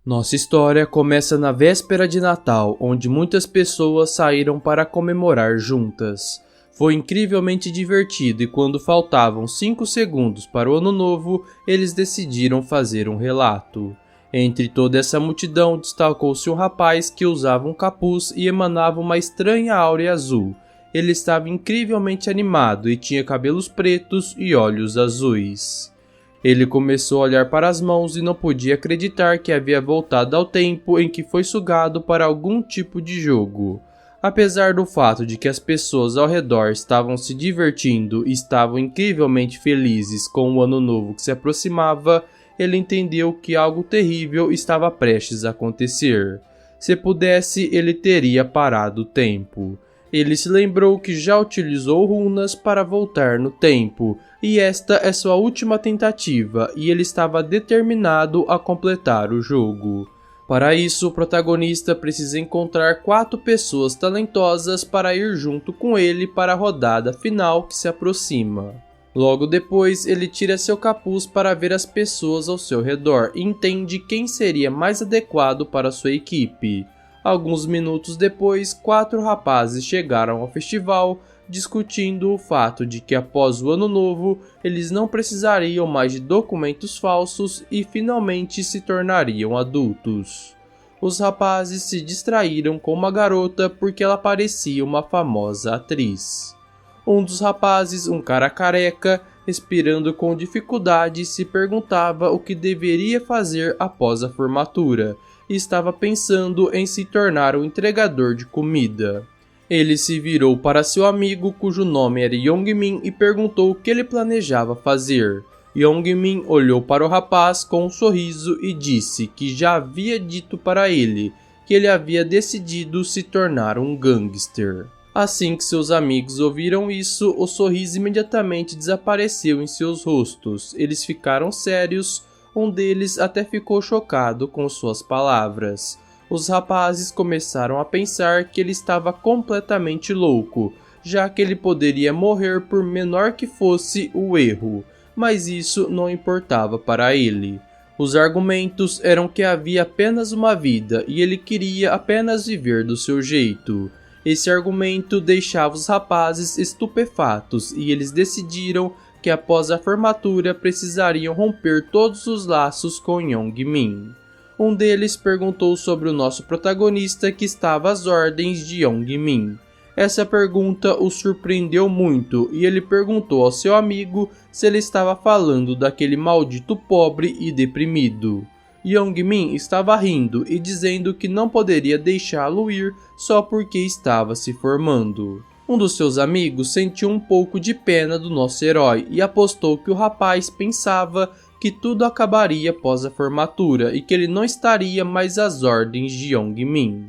Nossa história começa na véspera de Natal, onde muitas pessoas saíram para comemorar juntas. Foi incrivelmente divertido e quando faltavam 5 segundos para o Ano Novo, eles decidiram fazer um relato. Entre toda essa multidão destacou-se um rapaz que usava um capuz e emanava uma estranha áurea azul. Ele estava incrivelmente animado e tinha cabelos pretos e olhos azuis. Ele começou a olhar para as mãos e não podia acreditar que havia voltado ao tempo em que foi sugado para algum tipo de jogo. Apesar do fato de que as pessoas ao redor estavam se divertindo e estavam incrivelmente felizes com o ano novo que se aproximava, ele entendeu que algo terrível estava prestes a acontecer. Se pudesse, ele teria parado o tempo. Ele se lembrou que já utilizou runas para voltar no tempo, e esta é sua última tentativa, e ele estava determinado a completar o jogo. Para isso, o protagonista precisa encontrar 4 pessoas talentosas para ir junto com ele para a rodada final que se aproxima. Logo depois, ele tira seu capuz para ver as pessoas ao seu redor e entende quem seria mais adequado para sua equipe. Alguns minutos depois, 4 rapazes chegaram ao festival, discutindo o fato de que após o ano novo, eles não precisariam mais de documentos falsos e finalmente se tornariam adultos. Os rapazes se distraíram com uma garota porque ela parecia uma famosa atriz. Um dos rapazes, um cara careca, respirando com dificuldade, se perguntava o que deveria fazer após a formatura, e estava pensando em se tornar um entregador de comida. Ele se virou para seu amigo, cujo nome era Young-min, e perguntou o que ele planejava fazer. Young-min olhou para o rapaz com um sorriso e disse que já havia dito para ele que ele havia decidido se tornar um gangster. Assim que seus amigos ouviram isso, o sorriso imediatamente desapareceu em seus rostos. Eles ficaram sérios. Um deles até ficou chocado com suas palavras. Os rapazes começaram a pensar que ele estava completamente louco, já que ele poderia morrer por menor que fosse o erro, mas isso não importava para ele. Os argumentos eram que havia apenas uma vida e ele queria apenas viver do seu jeito. Esse argumento deixava os rapazes estupefatos e eles decidiram que após a formatura precisariam romper todos os laços com Young-min. Um deles perguntou sobre o nosso protagonista que estava às ordens de Young-min. Essa pergunta o surpreendeu muito e ele perguntou ao seu amigo se ele estava falando daquele maldito pobre e deprimido. Young-min estava rindo e dizendo que não poderia deixá-lo ir só porque estava se formando. Um dos seus amigos sentiu um pouco de pena do nosso herói e apostou que o rapaz pensava que tudo acabaria após a formatura e que ele não estaria mais às ordens de Young-min.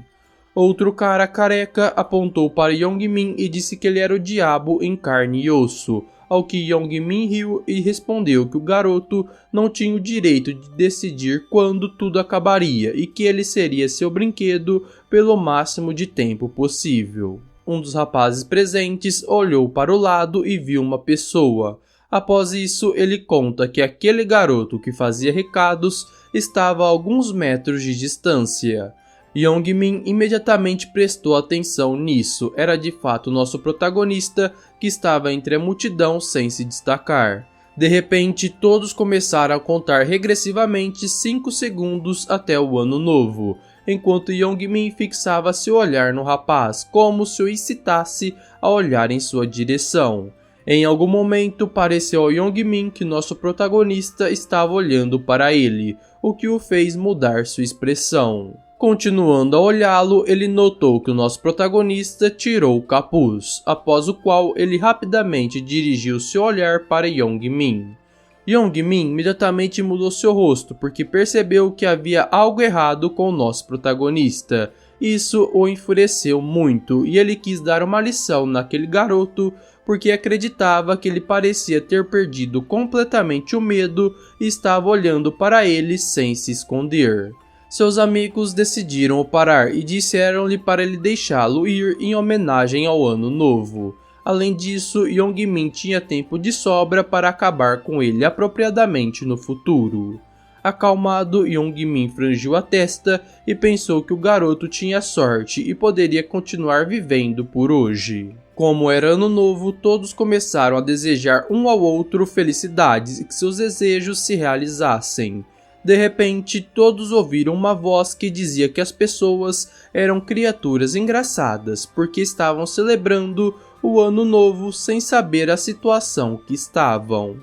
Outro cara careca apontou para Young-min e disse que ele era o diabo em carne e osso, ao que Young-min riu e respondeu que o garoto não tinha o direito de decidir quando tudo acabaria e que ele seria seu brinquedo pelo máximo de tempo possível. Um dos rapazes presentes olhou para o lado e viu uma pessoa. Após isso, ele conta que aquele garoto que fazia recados estava a alguns metros de distância. Young-min imediatamente prestou atenção nisso. Era de fato nosso protagonista que estava entre a multidão sem se destacar. De repente, todos começaram a contar regressivamente 5 segundos até o ano novo, enquanto Young-min fixava seu olhar no rapaz, como se o incitasse a olhar em sua direção. Em algum momento, pareceu ao Young-min que nosso protagonista estava olhando para ele, o que o fez mudar sua expressão. Continuando a olhá-lo, ele notou que o nosso protagonista tirou o capuz, após o qual ele rapidamente dirigiu seu olhar para Young-min. Young-min imediatamente mudou seu rosto porque percebeu que havia algo errado com o nosso protagonista. Isso o enfureceu muito e ele quis dar uma lição naquele garoto porque acreditava que ele parecia ter perdido completamente o medo e estava olhando para ele sem se esconder. Seus amigos decidiram o parar e disseram-lhe para ele deixá-lo ir em homenagem ao ano novo. Além disso, Young-min tinha tempo de sobra para acabar com ele apropriadamente no futuro. Acalmado, Yong-min franziu a testa e pensou que o garoto tinha sorte e poderia continuar vivendo por hoje. Como era ano novo, todos começaram a desejar um ao outro felicidades e que seus desejos se realizassem. De repente, todos ouviram uma voz que dizia que as pessoas eram criaturas engraçadas porque estavam celebrando o ano novo sem saber a situação que estavam.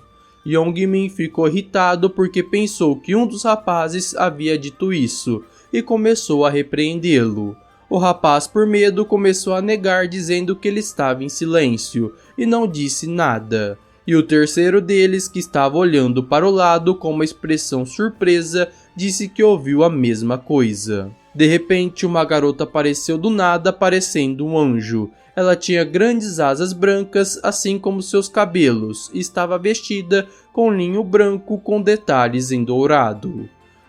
Yong-min ficou irritado porque pensou que um dos rapazes havia dito isso e começou a repreendê-lo. O rapaz, por medo, começou a negar, dizendo que ele estava em silêncio e não disse nada. E o terceiro deles, que estava olhando para o lado com uma expressão surpresa, disse que ouviu a mesma coisa. De repente, uma garota apareceu do nada, parecendo um anjo. Ela tinha grandes asas brancas, assim como seus cabelos, e estava vestida com linho branco com detalhes em dourado.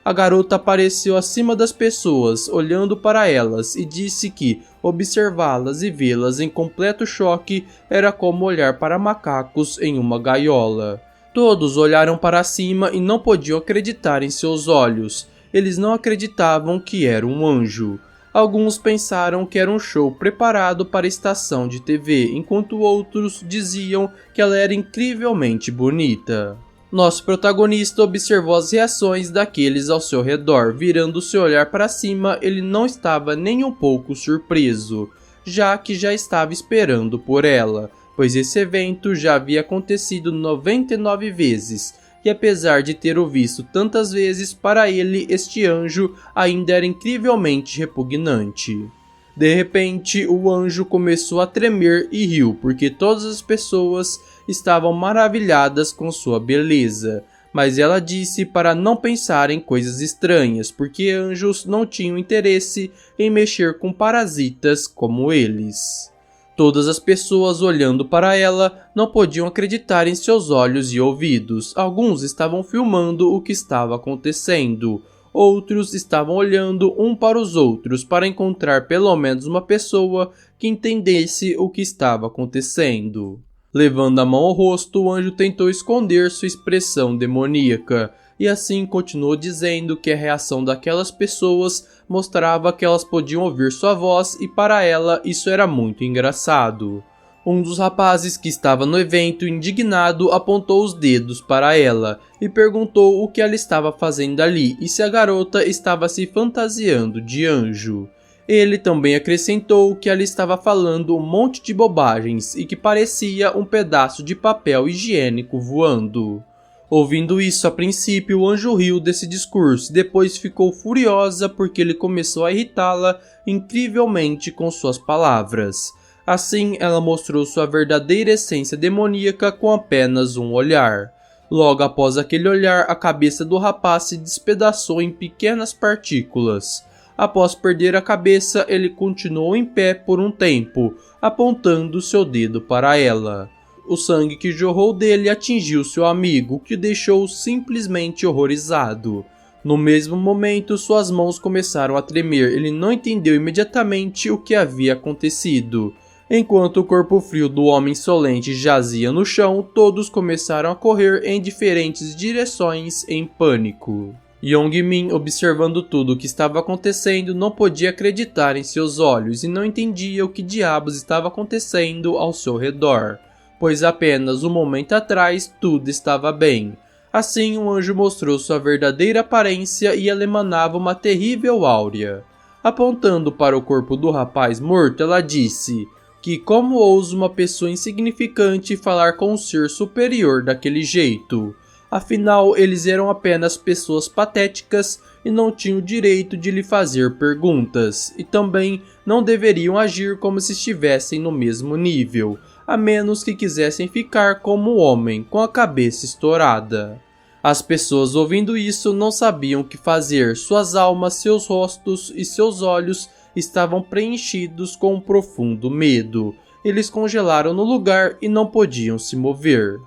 A garota apareceu acima das pessoas, olhando para elas, e disse que observá-las e vê-las em completo choque era como olhar para macacos em uma gaiola. Todos olharam para cima e não podiam acreditar em seus olhos. Eles não acreditavam que era um anjo. Alguns pensaram que era um show preparado para a estação de TV, enquanto outros diziam que ela era incrivelmente bonita. Nosso protagonista observou as reações daqueles ao seu redor. Virando seu olhar para cima, ele não estava nem um pouco surpreso, já que já estava esperando por ela, pois esse evento já havia acontecido 99 vezes, e apesar de ter o visto tantas vezes, para ele este anjo ainda era incrivelmente repugnante. De repente, o anjo começou a tremer e riu, porque todas as pessoas estavam maravilhadas com sua beleza. Mas ela disse para não pensar em coisas estranhas, porque anjos não tinham interesse em mexer com parasitas como eles. Todas as pessoas olhando para ela não podiam acreditar em seus olhos e ouvidos. Alguns estavam filmando o que estava acontecendo. Outros estavam olhando um para os outros para encontrar pelo menos uma pessoa que entendesse o que estava acontecendo. Levando a mão ao rosto, o anjo tentou esconder sua expressão demoníaca, e assim continuou dizendo que a reação daquelas pessoas mostrava que elas podiam ouvir sua voz e para ela isso era muito engraçado. Um dos rapazes que estava no evento, indignado, apontou os dedos para ela e perguntou o que ela estava fazendo ali e se a garota estava se fantasiando de anjo. Ele também acrescentou que ela estava falando um monte de bobagens e que parecia um pedaço de papel higiênico voando. Ouvindo isso a princípio, o anjo riu desse discurso e depois ficou furiosa porque ele começou a irritá-la incrivelmente com suas palavras. Assim, ela mostrou sua verdadeira essência demoníaca com apenas um olhar. Logo após aquele olhar, a cabeça do rapaz se despedaçou em pequenas partículas. Após perder a cabeça, ele continuou em pé por um tempo, apontando seu dedo para ela. O sangue que jorrou dele atingiu seu amigo, o que deixou simplesmente horrorizado. No mesmo momento, suas mãos começaram a tremer. Ele não entendeu imediatamente o que havia acontecido. Enquanto o corpo frio do homem insolente jazia no chão, todos começaram a correr em diferentes direções em pânico. Yong-min, observando tudo o que estava acontecendo, não podia acreditar em seus olhos e não entendia o que diabos estava acontecendo ao seu redor, pois apenas um momento atrás tudo estava bem. Assim, o anjo mostrou sua verdadeira aparência e ela emanava uma terrível áurea. Apontando para o corpo do rapaz morto, ela disse que como ousa uma pessoa insignificante falar com um ser superior daquele jeito? Afinal, eles eram apenas pessoas patéticas e não tinham o direito de lhe fazer perguntas, e também não deveriam agir como se estivessem no mesmo nível, a menos que quisessem ficar como homem, com a cabeça estourada. As pessoas ouvindo isso não sabiam o que fazer, suas almas, seus rostos e seus olhos estavam preenchidos com um profundo medo. Eles congelaram no lugar e não podiam se mover.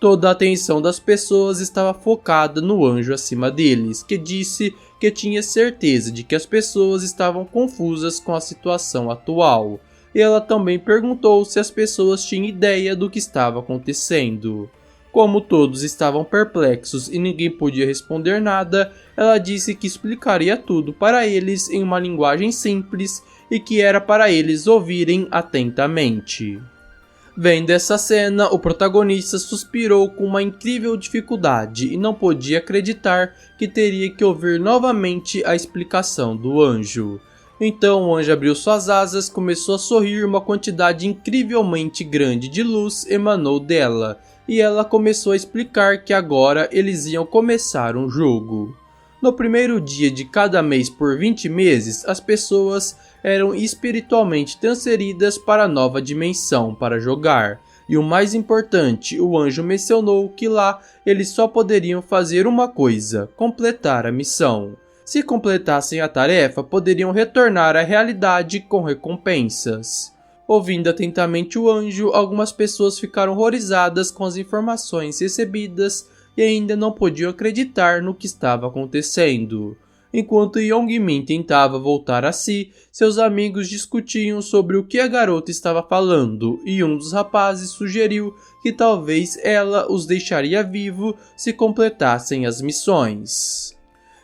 Toda a atenção das pessoas estava focada no anjo acima deles, que disse que tinha certeza de que as pessoas estavam confusas com a situação atual. E ela também perguntou se as pessoas tinham ideia do que estava acontecendo. Como todos estavam perplexos e ninguém podia responder nada, ela disse que explicaria tudo para eles em uma linguagem simples e que era para eles ouvirem atentamente. Vendo essa cena, o protagonista suspirou com uma incrível dificuldade e não podia acreditar que teria que ouvir novamente a explicação do anjo. Então o anjo abriu suas asas, começou a sorrir e uma quantidade incrivelmente grande de luz emanou dela, e ela começou a explicar que agora eles iam começar um jogo. No primeiro dia de cada mês por 20 meses, as pessoas eram espiritualmente transferidas para a nova dimensão para jogar. E o mais importante, o anjo mencionou que lá eles só poderiam fazer uma coisa: completar a missão. Se completassem a tarefa, poderiam retornar à realidade com recompensas. Ouvindo atentamente o anjo, algumas pessoas ficaram horrorizadas com as informações recebidas e ainda não podiam acreditar no que estava acontecendo. Enquanto Yongmin tentava voltar a si, seus amigos discutiam sobre o que a garota estava falando e um dos rapazes sugeriu que talvez ela os deixaria vivo se completassem as missões.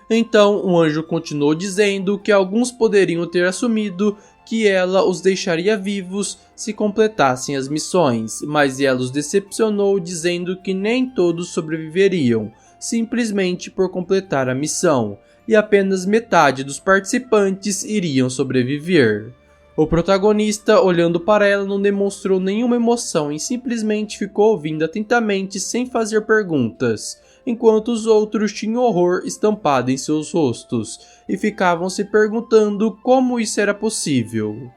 Então o anjo continuou dizendo que alguns poderiam ter assumido que ela os deixaria vivos se completassem as missões, mas ela os decepcionou dizendo que nem todos sobreviveriam, simplesmente por completar a missão, e apenas metade dos participantes iriam sobreviver. O protagonista, olhando para ela, não demonstrou nenhuma emoção e simplesmente ficou ouvindo atentamente sem fazer perguntas, enquanto os outros tinham horror estampado em seus rostos e ficavam se perguntando como isso era possível.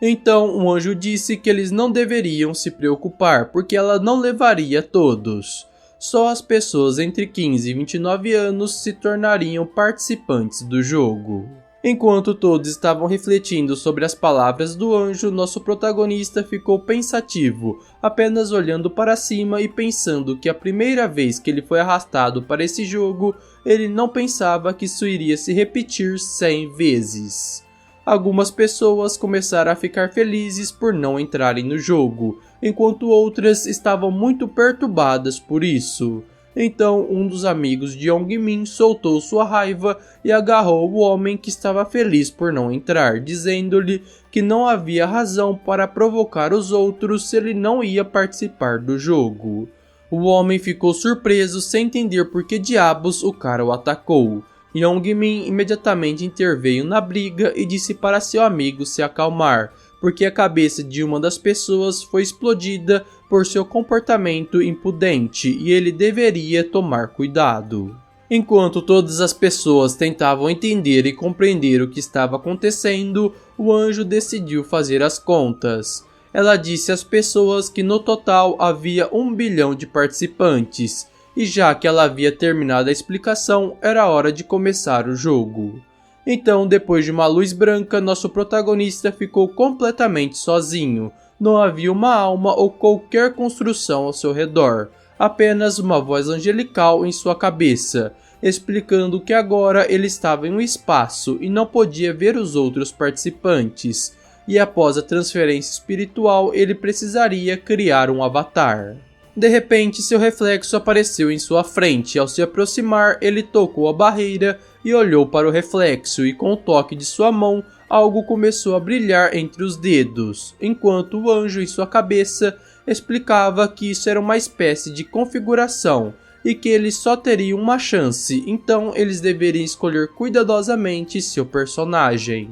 Então o anjo disse que eles não deveriam se preocupar porque ela não levaria todos. Só as pessoas entre 15 e 29 anos se tornariam participantes do jogo. Enquanto todos estavam refletindo sobre as palavras do anjo, nosso protagonista ficou pensativo, apenas olhando para cima e pensando que a primeira vez que ele foi arrastado para esse jogo, ele não pensava que isso iria se repetir 100 vezes. Algumas pessoas começaram a ficar felizes por não entrarem no jogo, enquanto outras estavam muito perturbadas por isso. Então um dos amigos de Yongmin soltou sua raiva e agarrou o homem que estava feliz por não entrar, dizendo-lhe que não havia razão para provocar os outros se ele não ia participar do jogo. O homem ficou surpreso sem entender por que diabos o cara o atacou. Yongmin imediatamente interveio na briga e disse para seu amigo se acalmar, porque a cabeça de uma das pessoas foi explodida por seu comportamento impudente e ele deveria tomar cuidado. Enquanto todas as pessoas tentavam entender e compreender o que estava acontecendo, o anjo decidiu fazer as contas. Ela disse às pessoas que no total havia 1 bilhão de participantes, e já que ela havia terminado a explicação, era hora de começar o jogo. Então, depois de uma luz branca, nosso protagonista ficou completamente sozinho. Não havia uma alma ou qualquer construção ao seu redor, apenas uma voz angelical em sua cabeça, explicando que agora ele estava em um espaço e não podia ver os outros participantes, e após a transferência espiritual ele precisaria criar um avatar. De repente, seu reflexo apareceu em sua frente. Ao se aproximar, ele tocou a barreira e olhou para o reflexo, e com o toque de sua mão, algo começou a brilhar entre os dedos, enquanto o anjo em sua cabeça explicava que isso era uma espécie de configuração e que eles só teriam uma chance, então eles deveriam escolher cuidadosamente seu personagem.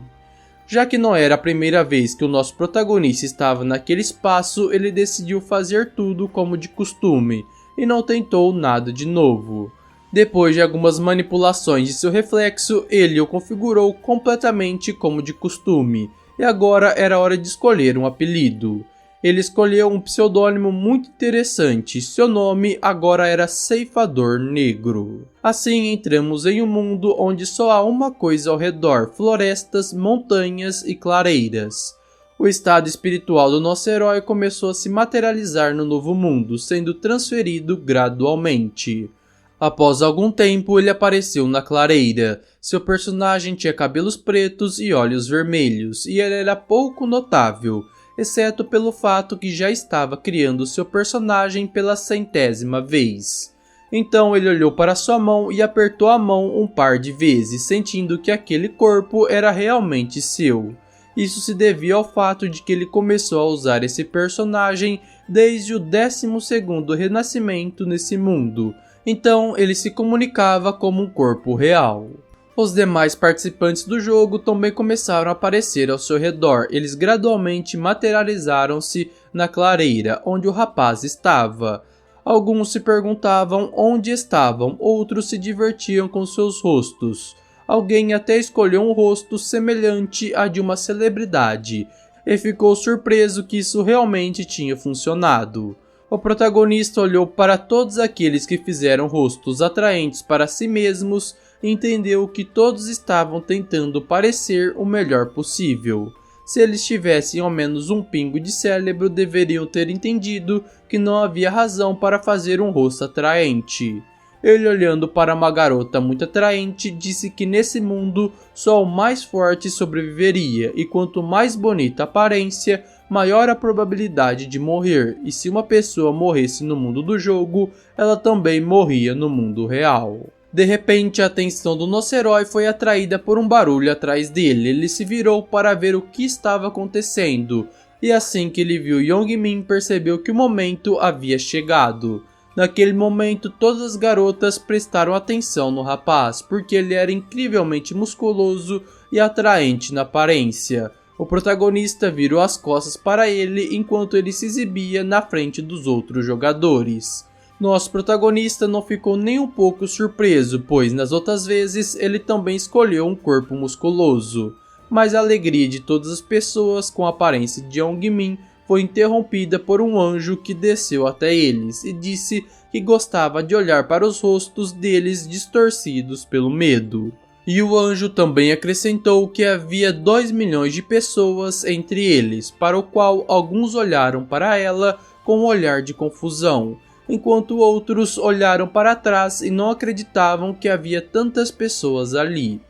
Já que não era a primeira vez que o nosso protagonista estava naquele espaço, ele decidiu fazer tudo como de costume e não tentou nada de novo. Depois de algumas manipulações de seu reflexo, ele o configurou completamente como de costume, e agora era hora de escolher um apelido. Ele escolheu um pseudônimo muito interessante, seu nome agora era Ceifador Negro. Assim entramos em um mundo onde só há uma coisa ao redor: florestas, montanhas e clareiras. O estado espiritual do nosso herói começou a se materializar no novo mundo, sendo transferido gradualmente. Após algum tempo, ele apareceu na clareira. Seu personagem tinha cabelos pretos e olhos vermelhos, e ele era pouco notável. exceto pelo fato que já estava criando seu personagem pela 100ª vez. Então ele olhou para sua mão e apertou a mão um par de vezes, sentindo que aquele corpo era realmente seu. Isso se devia ao fato de que ele começou a usar esse personagem desde o 12º renascimento nesse mundo, então ele se comunicava como um corpo real. Os demais participantes do jogo também começaram a aparecer ao seu redor. Eles gradualmente materializaram-se na clareira onde o rapaz estava. Alguns se perguntavam onde estavam, outros se divertiam com seus rostos. Alguém até escolheu um rosto semelhante a de uma celebridade e ficou surpreso que isso realmente tinha funcionado. O protagonista olhou para todos aqueles que fizeram rostos atraentes para si mesmos e entendeu que todos estavam tentando parecer o melhor possível. Se eles tivessem ao menos um pingo de cérebro, deveriam ter entendido que não havia razão para fazer um rosto atraente. Ele, olhando para uma garota muito atraente, disse que nesse mundo só o mais forte sobreviveria, e quanto mais bonita a aparência, maior a probabilidade de morrer, e se uma pessoa morresse no mundo do jogo, ela também morria no mundo real. De repente, a atenção do nosso herói foi atraída por um barulho atrás dele. Ele se virou para ver o que estava acontecendo, e assim que ele viu Young-min, percebeu que o momento havia chegado. Naquele momento, todas as garotas prestaram atenção no rapaz, porque ele era incrivelmente musculoso e atraente na aparência. O protagonista virou as costas para ele enquanto ele se exibia na frente dos outros jogadores. Nosso protagonista não ficou nem um pouco surpreso, pois nas outras vezes ele também escolheu um corpo musculoso. Mas a alegria de todas as pessoas com a aparência de Young-min foi interrompida por um anjo que desceu até eles e disse que gostava de olhar para os rostos deles distorcidos pelo medo. E o anjo também acrescentou que havia 2 milhões de pessoas entre eles, para o qual alguns olharam para ela com um olhar de confusão, enquanto outros olharam para trás e não acreditavam que havia tantas pessoas ali.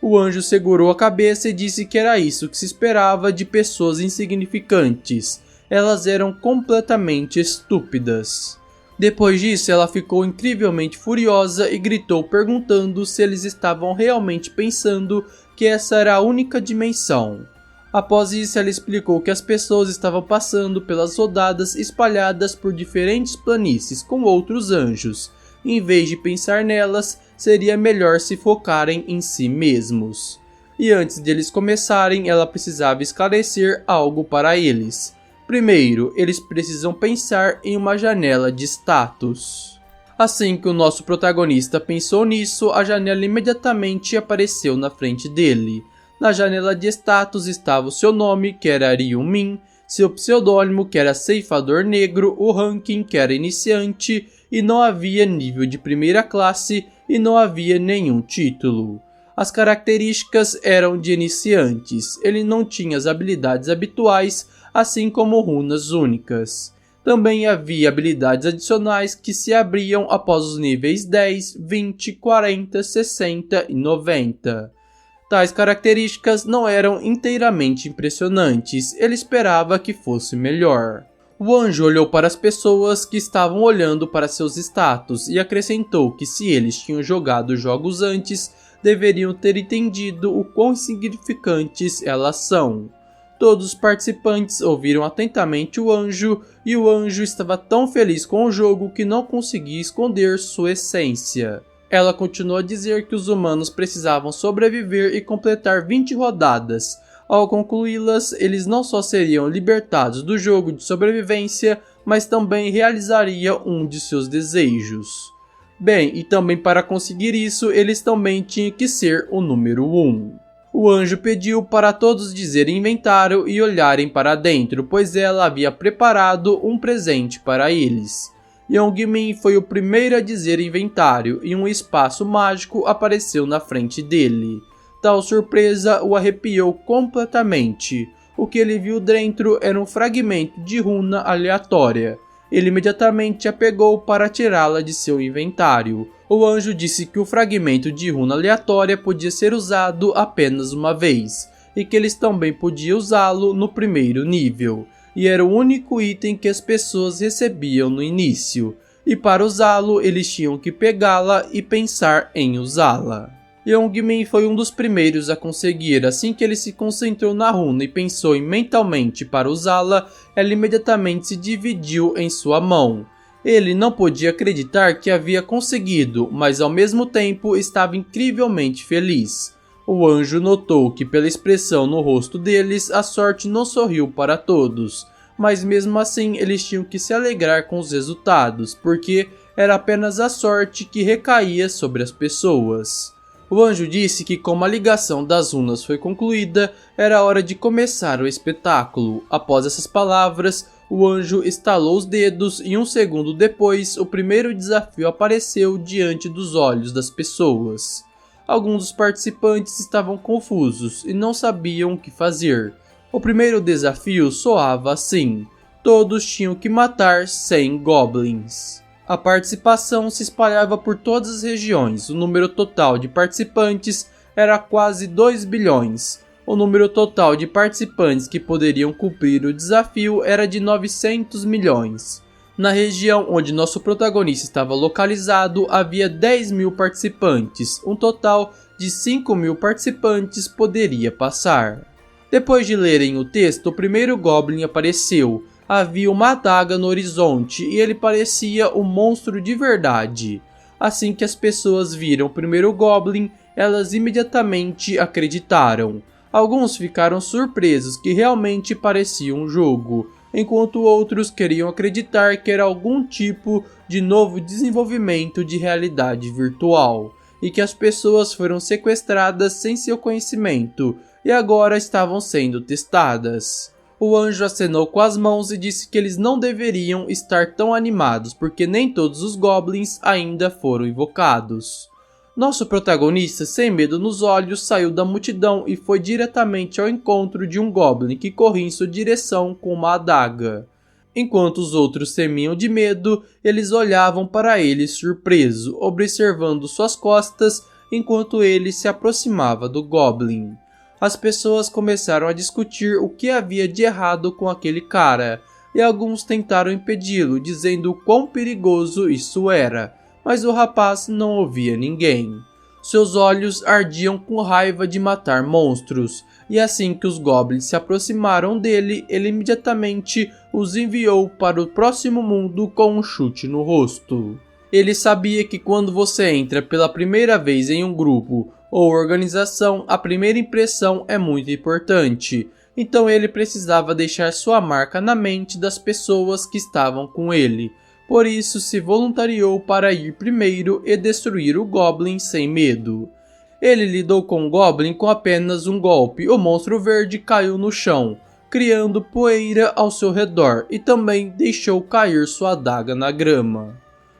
O anjo segurou a cabeça e disse que era isso que se esperava de pessoas insignificantes. Elas eram completamente estúpidas. Depois disso, ela ficou incrivelmente furiosa e gritou perguntando se eles estavam realmente pensando que essa era a única dimensão. Após isso, ela explicou que as pessoas estavam passando pelas rodadas espalhadas por diferentes planícies com outros anjos. Em vez de pensar nelas, seria melhor se focarem em si mesmos. E antes de eles começarem, ela precisava esclarecer algo para eles. Primeiro, eles precisam pensar em uma janela de status. Assim que o nosso protagonista pensou nisso, a janela imediatamente apareceu na frente dele. Na janela de status estava o seu nome, que era Ryumin, seu pseudônimo, que era Ceifador Negro, o ranking, que era Iniciante, e não havia nível de primeira classe e não havia nenhum título. As características eram de iniciantes, ele não tinha as habilidades habituais, assim como runas únicas. Também havia habilidades adicionais que se abriam após os níveis 10, 20, 40, 60 e 90. Tais características não eram inteiramente impressionantes, ele esperava que fosse melhor. O anjo olhou para as pessoas que estavam olhando para seus status e acrescentou que se eles tinham jogado jogos antes, deveriam ter entendido o quão insignificantes elas são. Todos os participantes ouviram atentamente o anjo e o anjo estava tão feliz com o jogo que não conseguia esconder sua essência. Ela continuou a dizer que os humanos precisavam sobreviver e completar 20 rodadas. Ao concluí-las, eles não só seriam libertados do jogo de sobrevivência, mas também realizariam um de seus desejos. Bem, e também para conseguir isso, eles também tinham que ser o número 1. O anjo pediu para todos dizerem inventário e olharem para dentro, pois ela havia preparado um presente para eles. Young-min foi o primeiro a dizer inventário e um espaço mágico apareceu na frente dele. Tal surpresa o arrepiou completamente. O que ele viu dentro era um fragmento de runa aleatória. Ele imediatamente a pegou para tirá-la de seu inventário. O anjo disse que o fragmento de runa aleatória podia ser usado apenas uma vez, e que eles também podiam usá-lo no primeiro nível. e era o único item que as pessoas recebiam no início, e para usá-lo eles tinham que pegá-la e pensar em usá-la. Youngmin foi um dos primeiros a conseguir. Assim que ele se concentrou na runa e pensou mentalmente para usá-la, ela imediatamente se dividiu em sua mão. Ele não podia acreditar que havia conseguido, mas ao mesmo tempo estava incrivelmente feliz. O anjo notou que pela expressão no rosto deles, a sorte não sorriu para todos, mas mesmo assim eles tinham que se alegrar com os resultados, porque era apenas a sorte que recaía sobre as pessoas. O anjo disse que como a ligação das runas foi concluída, era hora de começar o espetáculo. Após essas palavras, o anjo estalou os dedos e um segundo depois, o primeiro desafio apareceu diante dos olhos das pessoas. Alguns dos participantes estavam confusos e não sabiam o que fazer. O primeiro desafio soava assim: todos tinham que matar 100 goblins. A participação se espalhava por todas as regiões. O número total de participantes era quase 2 bilhões. O número total de participantes que poderiam cumprir o desafio era de 900 milhões. Na região onde nosso protagonista estava localizado, havia 10 mil participantes. Um total de 5 mil participantes poderia passar. Depois de lerem o texto, o primeiro Goblin apareceu. Havia uma adaga no horizonte e ele parecia um monstro de verdade. Assim que as pessoas viram o primeiro Goblin, elas imediatamente acreditaram. Alguns ficaram surpresos que realmente parecia um jogo, enquanto outros queriam acreditar que era algum tipo de novo desenvolvimento de realidade virtual, e que as pessoas foram sequestradas sem seu conhecimento e agora estavam sendo testadas. O anjo acenou com as mãos e disse que eles não deveriam estar tão animados, porque nem todos os goblins ainda foram invocados. Nosso protagonista, sem medo nos olhos, saiu da multidão e foi diretamente ao encontro de um goblin que corria em sua direção com uma adaga. Enquanto os outros tremiam de medo, eles olhavam para ele surpreso, observando suas costas enquanto ele se aproximava do goblin. As pessoas começaram a discutir o que havia de errado com aquele cara, e alguns tentaram impedi-lo, dizendo o quão perigoso isso era, mas o rapaz não ouvia ninguém. Seus olhos ardiam com raiva de matar monstros, e assim que os goblins se aproximaram dele, ele imediatamente os enviou para o próximo mundo com um chute no rosto. Ele sabia que quando você entra pela primeira vez em um grupo ou organização, a primeira impressão é muito importante, então ele precisava deixar sua marca na mente das pessoas que estavam com ele. Por isso se voluntariou para ir primeiro e destruir o Goblin sem medo. Ele lidou com o Goblin com apenas um golpe. O monstro verde caiu no chão, criando poeira ao seu redor, e também deixou cair sua adaga na grama.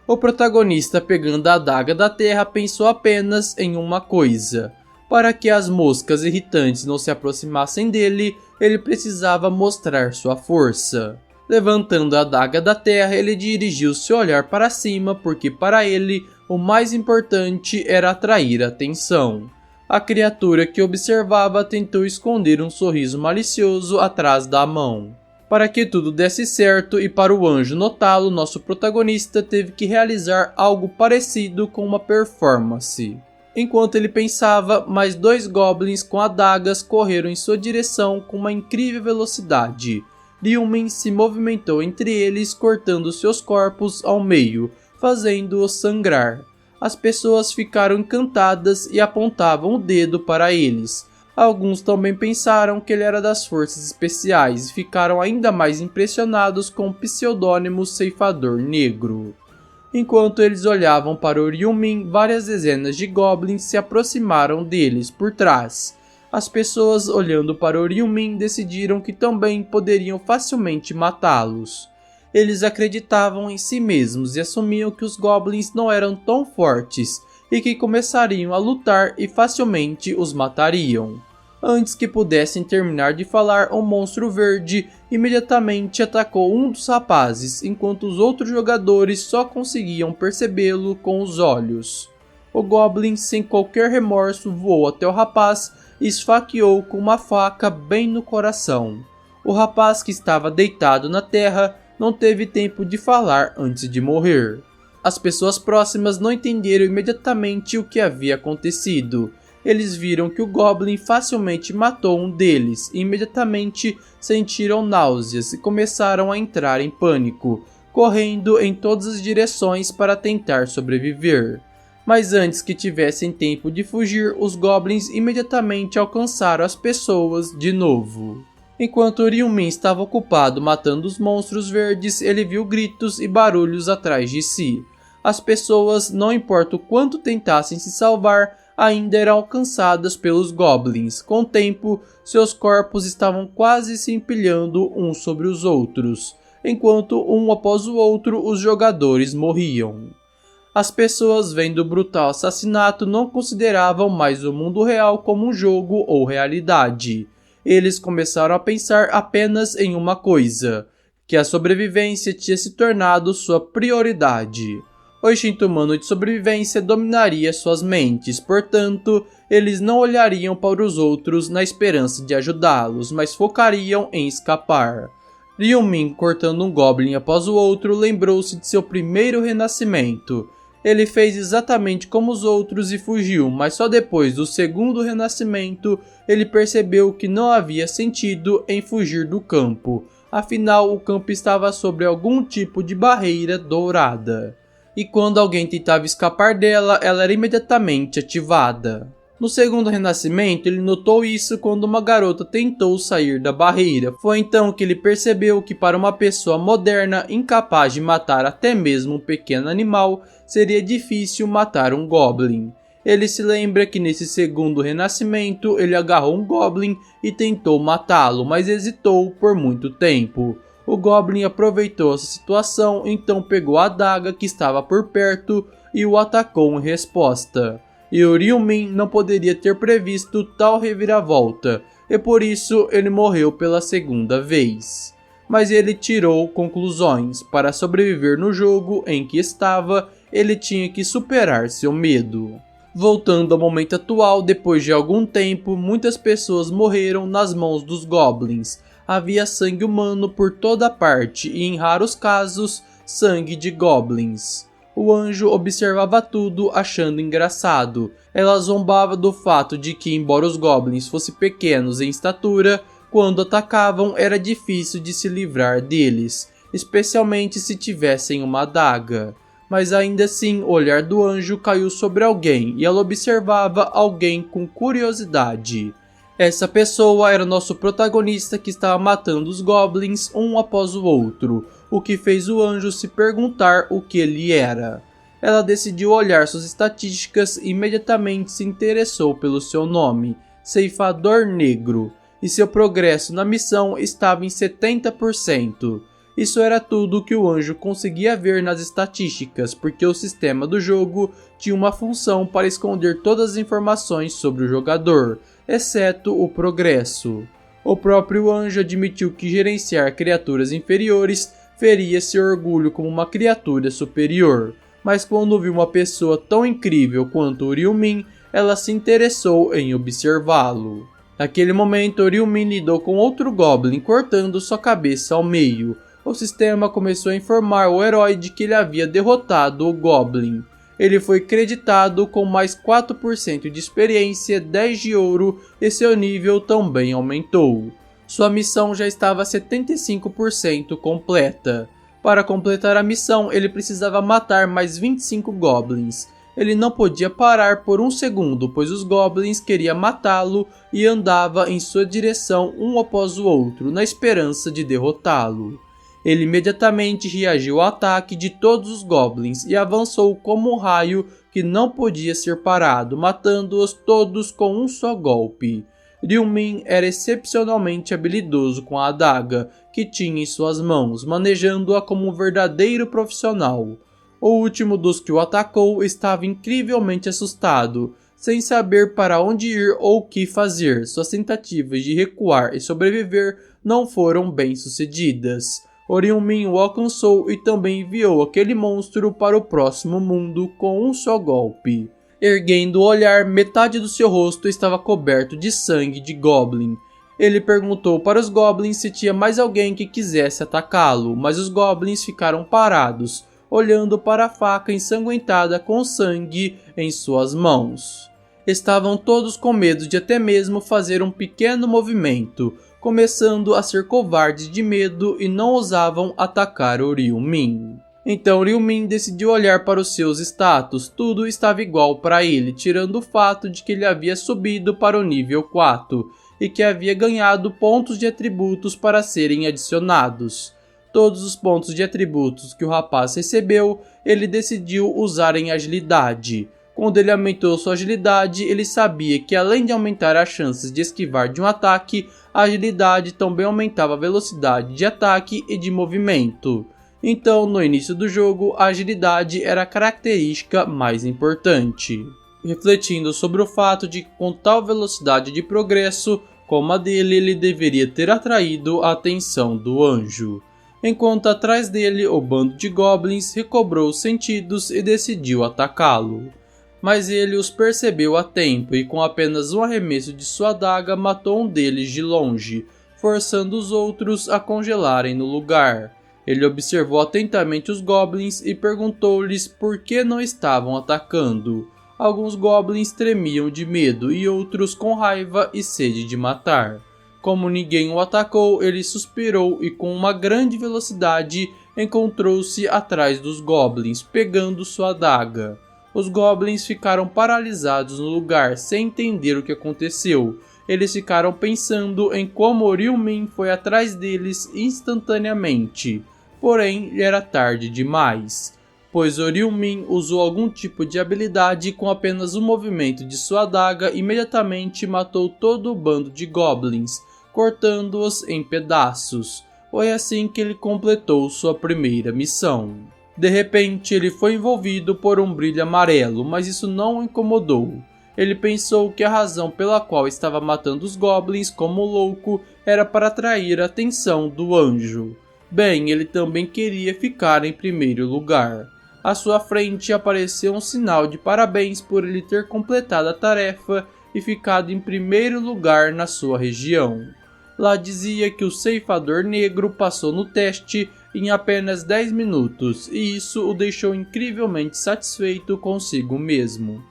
O protagonista, pegando a adaga da terra, pensou apenas em uma coisa. Para que as moscas irritantes não se aproximassem dele, ele precisava mostrar sua força. Levantando a adaga da terra, ele dirigiu seu olhar para cima, porque para ele o mais importante era atrair atenção. A criatura que observava tentou esconder um sorriso malicioso atrás da mão. Para que tudo desse certo e para o anjo notá-lo, nosso protagonista teve que realizar algo parecido com uma performance. Enquanto ele pensava, mais 2 goblins com adagas correram em sua direção com uma incrível velocidade. Youngmin se movimentou entre eles, cortando seus corpos ao meio, fazendo-os sangrar. As pessoas ficaram encantadas e apontavam o dedo para eles. Alguns também pensaram que ele era das forças especiais e ficaram ainda mais impressionados com o pseudônimo Ceifador Negro. Enquanto eles olhavam para o Youngmin, várias dezenas de goblins se aproximaram deles por trás. As pessoas olhando para o Youngmin decidiram que também poderiam facilmente matá-los. Eles acreditavam em si mesmos e assumiam que os goblins não eram tão fortes e que começariam a lutar e facilmente os matariam. Antes que pudessem terminar de falar, o monstro verde imediatamente atacou um dos rapazes, enquanto os outros jogadores só conseguiam percebê-lo com os olhos. O Goblin, sem qualquer remorso, voou até o rapaz e esfaqueou com uma faca bem no coração. O rapaz, que estava deitado na terra, não teve tempo de falar antes de morrer. As pessoas próximas não entenderam imediatamente o que havia acontecido. Eles viram que o Goblin facilmente matou um deles e imediatamente sentiram náuseas e começaram a entrar em pânico, correndo em todas as direções para tentar sobreviver. Mas antes que tivessem tempo de fugir, os Goblins imediatamente alcançaram as pessoas de novo. Enquanto Ryumin estava ocupado matando os monstros verdes, ele viu gritos e barulhos atrás de si. As pessoas, não importa o quanto tentassem se salvar, ainda eram alcançadas pelos Goblins. Com o tempo, seus corpos estavam quase se empilhando uns sobre os outros, enquanto um após o outro os jogadores morriam. As pessoas, vendo o brutal assassinato, não consideravam mais o mundo real como um jogo ou realidade. Eles começaram a pensar apenas em uma coisa: que a sobrevivência tinha se tornado sua prioridade. O instinto humano de sobrevivência dominaria suas mentes, portanto, eles não olhariam para os outros na esperança de ajudá-los, mas focariam em escapar. Ryumin, cortando um Goblin após o outro, lembrou-se de seu primeiro renascimento. Ele fez exatamente como os outros e fugiu, mas só depois do segundo renascimento ele percebeu que não havia sentido em fugir do campo. Afinal, o campo estava sobre algum tipo de barreira dourada. E quando alguém tentava escapar dela, ela era imediatamente ativada. No segundo renascimento, ele notou isso quando uma garota tentou sair da barreira. Foi então que ele percebeu que para uma pessoa moderna, incapaz de matar até mesmo um pequeno animal, seria difícil matar um Goblin. Ele se lembra que nesse segundo renascimento, ele agarrou um Goblin e tentou matá-lo, mas hesitou por muito tempo. O Goblin aproveitou essa situação, então pegou a adaga que estava por perto e o atacou em resposta. E o Ryumin não poderia ter previsto tal reviravolta, e por isso ele morreu pela segunda vez. Mas ele tirou conclusões. Para sobreviver no jogo em que estava, ele tinha que superar seu medo. Voltando ao momento atual, depois de algum tempo, muitas pessoas morreram nas mãos dos Goblins. Havia sangue humano por toda parte e, em raros casos, sangue de Goblins. O anjo observava tudo, achando engraçado. Ela zombava do fato de que, embora os Goblins fossem pequenos em estatura, quando atacavam era difícil de se livrar deles, especialmente se tivessem uma adaga. Mas ainda assim, o olhar do anjo caiu sobre alguém e ela observava alguém com curiosidade. Essa pessoa era nosso protagonista, que estava matando os Goblins um após o outro, o que fez o anjo se perguntar o que ele era. Ela decidiu olhar suas estatísticas e imediatamente se interessou pelo seu nome, Ceifador Negro, e seu progresso na missão estava em 70%. Isso era tudo que o anjo conseguia ver nas estatísticas, porque o sistema do jogo tinha uma função para esconder todas as informações sobre o jogador, exceto o progresso. O próprio anjo admitiu que gerenciar criaturas inferiores feria seu orgulho como uma criatura superior, mas quando viu uma pessoa tão incrível quanto o Ryumin, ela se interessou em observá-lo. Naquele momento, o Ryumin lidou com outro Goblin, cortando sua cabeça ao meio. O sistema começou a informar o herói de que ele havia derrotado o Goblin. Ele foi creditado com mais 4% de experiência, 10 de ouro e seu nível também aumentou. Sua missão já estava 75% completa. Para completar a missão, ele precisava matar mais 25 Goblins. Ele não podia parar por um segundo, pois os Goblins queriam matá-lo e andava em sua direção um após o outro, na esperança de derrotá-lo. Ele imediatamente reagiu ao ataque de todos os Goblins e avançou como um raio que não podia ser parado, matando-os todos com um só golpe. Ryumin era excepcionalmente habilidoso com a adaga que tinha em suas mãos, manejando-a como um verdadeiro profissional. O último dos que o atacou estava incrivelmente assustado, sem saber para onde ir ou o que fazer. Suas tentativas de recuar e sobreviver não foram bem-sucedidas. Ryumin o alcançou e também enviou aquele monstro para o próximo mundo com um só golpe. Erguendo o olhar, metade do seu rosto estava coberto de sangue de Goblin. Ele perguntou para os goblins se tinha mais alguém que quisesse atacá-lo, mas os goblins ficaram parados, olhando para a faca ensanguentada com sangue em suas mãos. Estavam todos com medo de até mesmo fazer um pequeno movimento, começando a ser covardes de medo e não ousavam atacar o Ryumin. Então Ryumin decidiu olhar para os seus status, tudo estava igual para ele, tirando o fato de que ele havia subido para o nível 4 e que havia ganhado pontos de atributos para serem adicionados. Todos os pontos de atributos que o rapaz recebeu, ele decidiu usar em agilidade. Quando ele aumentou sua agilidade, ele sabia que além de aumentar as chances de esquivar de um ataque, a agilidade também aumentava a velocidade de ataque e de movimento. Então, no início do jogo, a agilidade era a característica mais importante. Refletindo sobre o fato de que com tal velocidade de progresso como a dele, ele deveria ter atraído a atenção do anjo. Enquanto atrás dele, o bando de goblins recobrou os sentidos e decidiu atacá-lo. Mas ele os percebeu a tempo e com apenas um arremesso de sua adaga matou um deles de longe, forçando os outros a congelarem no lugar. Ele observou atentamente os goblins e perguntou-lhes por que não estavam atacando. Alguns goblins tremiam de medo e outros com raiva e sede de matar. Como ninguém o atacou, ele suspirou e com uma grande velocidade encontrou-se atrás dos goblins, pegando sua adaga. Os goblins ficaram paralisados no lugar, sem entender o que aconteceu. Eles ficaram pensando em como Ryumin foi atrás deles instantaneamente. Porém, era tarde demais, pois Ryumin usou algum tipo de habilidade com apenas um movimento de sua adaga e imediatamente matou todo o bando de goblins, cortando-os em pedaços. Foi assim que ele completou sua primeira missão. De repente, ele foi envolvido por um brilho amarelo, mas isso não o incomodou. Ele pensou que a razão pela qual estava matando os goblins como louco era para atrair a atenção do anjo. Bem, ele também queria ficar em primeiro lugar. À sua frente apareceu um sinal de parabéns por ele ter completado a tarefa e ficado em primeiro lugar na sua região. Lá dizia que o ceifador negro passou no teste em apenas 10 minutos e isso o deixou incrivelmente satisfeito consigo mesmo.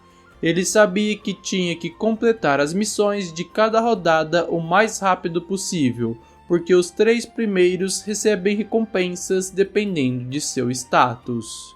Ele sabia que tinha que completar as missões de cada rodada o mais rápido possível, porque os 3 primeiros recebem recompensas dependendo de seu status.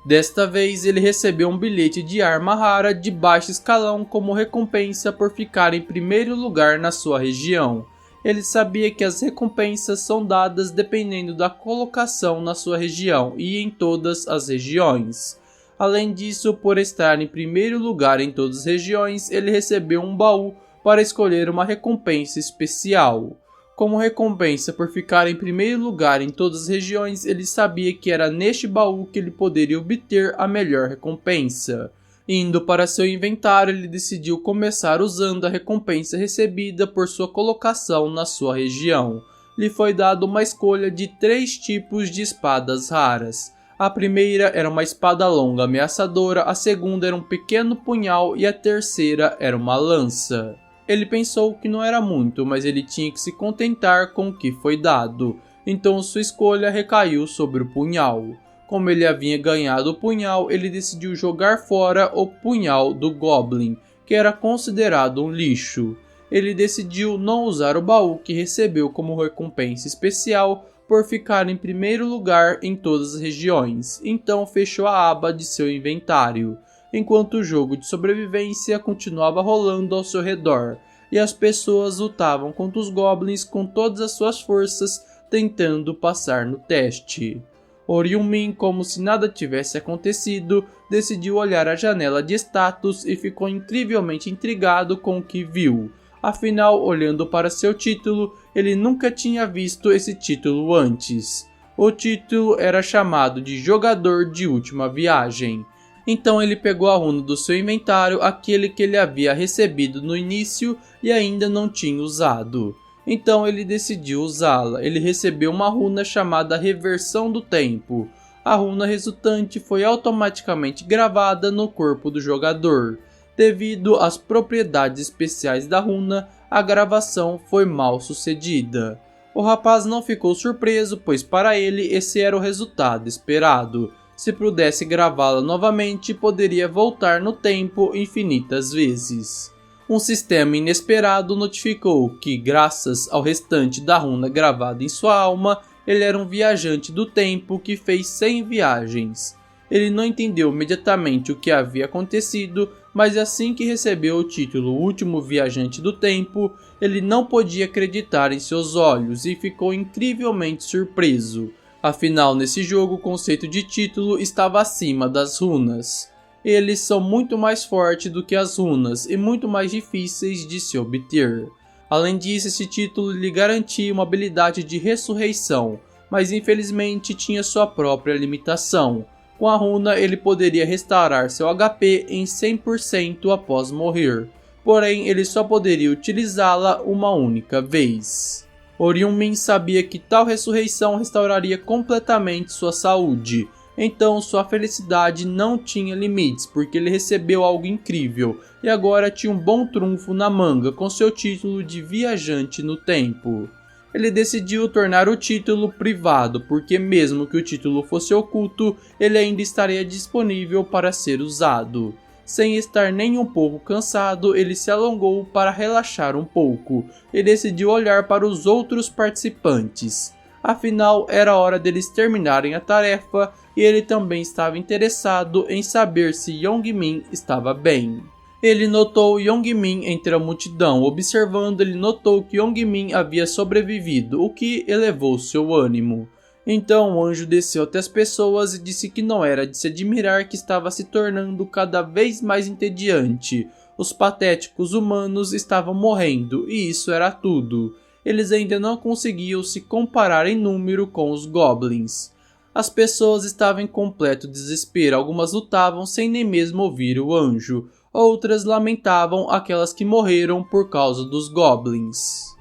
Desta vez ele recebeu um bilhete de arma rara de baixo escalão como recompensa por ficar em primeiro lugar na sua região. Ele sabia que as recompensas são dadas dependendo da colocação na sua região e em todas as regiões. Além disso, por estar em primeiro lugar em todas as regiões, ele recebeu um baú para escolher uma recompensa especial. Como recompensa por ficar em primeiro lugar em todas as regiões, ele sabia que era neste baú que ele poderia obter a melhor recompensa. Indo para seu inventário, ele decidiu começar usando a recompensa recebida por sua colocação na sua região. Lhe foi dada uma escolha de 3 tipos de espadas raras. A primeira era uma espada longa ameaçadora, a segunda era um pequeno punhal e a terceira era uma lança. Ele pensou que não era muito, mas ele tinha que se contentar com o que foi dado, então sua escolha recaiu sobre o punhal. Como ele havia ganhado o punhal, ele decidiu jogar fora o punhal do Goblin, que era considerado um lixo. Ele decidiu não usar o baú que recebeu como recompensa especial por ficar em primeiro lugar em todas as regiões, então fechou a aba de seu inventário, enquanto o jogo de sobrevivência continuava rolando ao seu redor, e as pessoas lutavam contra os Goblins com todas as suas forças, tentando passar no teste. Ryumin, como se nada tivesse acontecido, decidiu olhar a janela de status e ficou incrivelmente intrigado com o que viu. Afinal, olhando para seu título, ele nunca tinha visto esse título antes. O título era chamado de Jogador de Última Viagem. Então ele pegou a runa do seu inventário, aquele que ele havia recebido no início e ainda não tinha usado. Então ele decidiu usá-la. Ele recebeu uma runa chamada Reversão do Tempo. A runa resultante foi automaticamente gravada no corpo do jogador. Devido às propriedades especiais da runa, a gravação foi mal sucedida. O rapaz não ficou surpreso, pois para ele esse era o resultado esperado. Se pudesse gravá-la novamente, poderia voltar no tempo infinitas vezes. Um sistema inesperado notificou que, graças ao restante da runa gravada em sua alma, ele era um viajante do tempo que fez 100 viagens. Ele não entendeu imediatamente o que havia acontecido, mas assim que recebeu o título Último Viajante do Tempo, ele não podia acreditar em seus olhos e ficou incrivelmente surpreso. Afinal, nesse jogo o conceito de título estava acima das runas. Eles são muito mais fortes do que as runas e muito mais difíceis de se obter. Além disso, esse título lhe garantia uma habilidade de ressurreição, mas infelizmente tinha sua própria limitação. Com a runa, ele poderia restaurar seu HP em 100% após morrer, porém ele só poderia utilizá-la uma única vez. Orion-Min sabia que tal ressurreição restauraria completamente sua saúde, então sua felicidade não tinha limites porque ele recebeu algo incrível e agora tinha um bom trunfo na manga com seu título de viajante no tempo. Ele decidiu tornar o título privado, porque mesmo que o título fosse oculto, ele ainda estaria disponível para ser usado. Sem estar nem um pouco cansado, ele se alongou para relaxar um pouco e decidiu olhar para os outros participantes. Afinal, era hora deles terminarem a tarefa e ele também estava interessado em saber se Young-min estava bem. Ele notou Young-min entre a multidão. Observando, ele notou que Young-min havia sobrevivido, o que elevou seu ânimo. Então o anjo desceu até as pessoas e disse que não era de se admirar que estava se tornando cada vez mais entediante. Os patéticos humanos estavam morrendo e isso era tudo. Eles ainda não conseguiam se comparar em número com os goblins. As pessoas estavam em completo desespero, algumas lutavam sem nem mesmo ouvir o anjo. Outras lamentavam aquelas que morreram por causa dos goblins.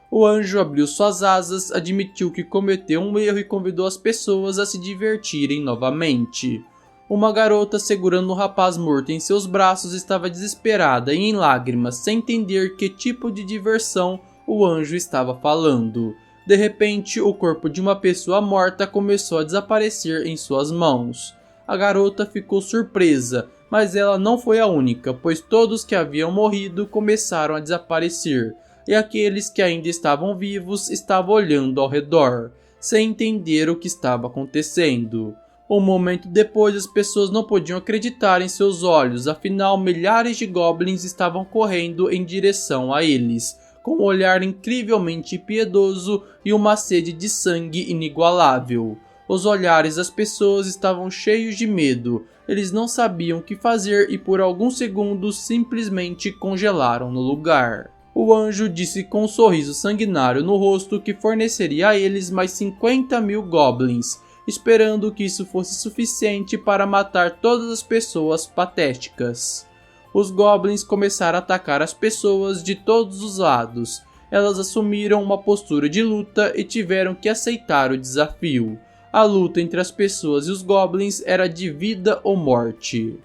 O anjo abriu suas asas, admitiu que cometeu um erro e convidou as pessoas a se divertirem novamente. Uma garota segurando um rapaz morto em seus braços estava desesperada e em lágrimas, sem entender que tipo de diversão o anjo estava falando. De repente, o corpo de uma pessoa morta começou a desaparecer em suas mãos. A garota ficou surpresa, mas ela não foi a única, pois todos que haviam morrido começaram a desaparecer, e aqueles que ainda estavam vivos estavam olhando ao redor, sem entender o que estava acontecendo. Um momento depois, as pessoas não podiam acreditar em seus olhos, afinal milhares de goblins estavam correndo em direção a eles, com um olhar incrivelmente piedoso e uma sede de sangue inigualável. Os olhares das pessoas estavam cheios de medo, eles não sabiam o que fazer e por alguns segundos simplesmente congelaram no lugar. O anjo disse com um sorriso sanguinário no rosto que forneceria a eles mais 50.000 goblins, esperando que isso fosse suficiente para matar todas as pessoas patéticas. Os goblins começaram a atacar as pessoas de todos os lados. Elas assumiram uma postura de luta e tiveram que aceitar o desafio. A luta entre as pessoas e os goblins era de vida ou morte.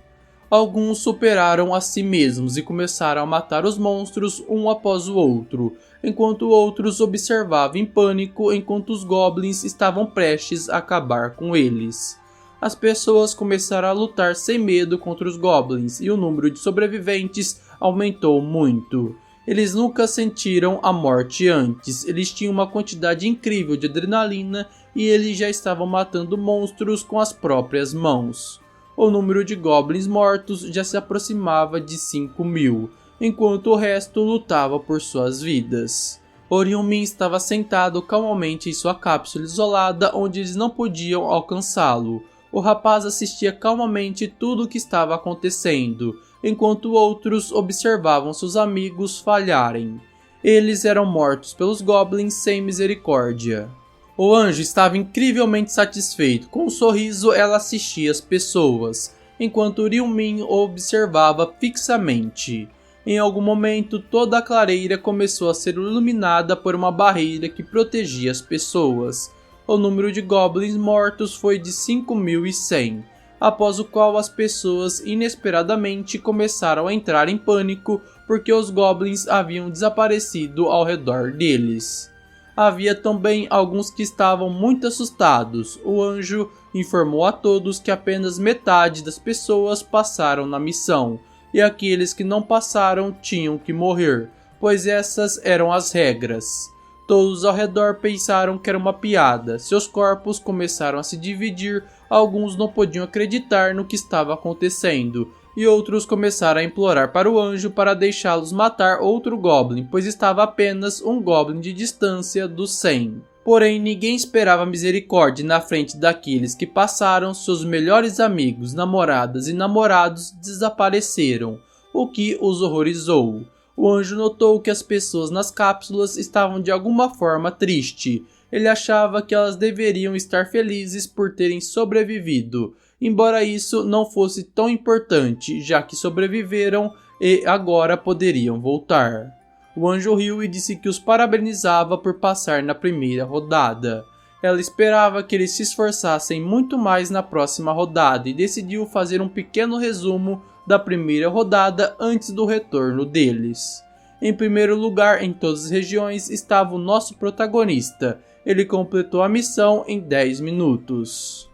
Alguns superaram a si mesmos e começaram a matar os monstros um após o outro, enquanto outros observavam em pânico enquanto os goblins estavam prestes a acabar com eles. As pessoas começaram a lutar sem medo contra os goblins e o número de sobreviventes aumentou muito. Eles nunca sentiram a morte antes, eles tinham uma quantidade incrível de adrenalina e eles já estavam matando monstros com as próprias mãos. O número de goblins mortos já se aproximava de 5.000, enquanto o resto lutava por suas vidas. Orion-Min estava sentado calmamente em sua cápsula isolada onde eles não podiam alcançá-lo. O rapaz assistia calmamente tudo o que estava acontecendo, enquanto outros observavam seus amigos falharem. Eles eram mortos pelos goblins sem misericórdia. O anjo estava incrivelmente satisfeito. Com um sorriso, ela assistia as pessoas, enquanto Orion-Min o observava fixamente. Em algum momento, toda a clareira começou a ser iluminada por uma barreira que protegia as pessoas. O número de goblins mortos foi de 5.100, após o qual as pessoas inesperadamente começaram a entrar em pânico, porque os goblins haviam desaparecido ao redor deles. Havia também alguns que estavam muito assustados. O anjo informou a todos que apenas metade das pessoas passaram na missão, e aqueles que não passaram tinham que morrer, pois essas eram as regras. Todos ao redor pensaram que era uma piada. Seus corpos começaram a se dividir, alguns não podiam acreditar no que estava acontecendo, e outros começaram a implorar para o anjo para deixá-los matar outro goblin, pois estava apenas um goblin de distância dos 100. Porém, ninguém esperava misericórdia na frente daqueles que passaram. Seus melhores amigos, namoradas e namorados desapareceram, o que os horrorizou. O anjo notou que as pessoas nas cápsulas estavam de alguma forma tristes. Ele achava que elas deveriam estar felizes por terem sobrevivido, embora isso não fosse tão importante, já que sobreviveram e agora poderiam voltar. O anjo riu e disse que os parabenizava por passar na primeira rodada. Ela esperava que eles se esforçassem muito mais na próxima rodada e decidiu fazer um pequeno resumo da primeira rodada antes do retorno deles. Em primeiro lugar, em todas as regiões, estava o nosso protagonista. Ele completou a missão em 10 minutos.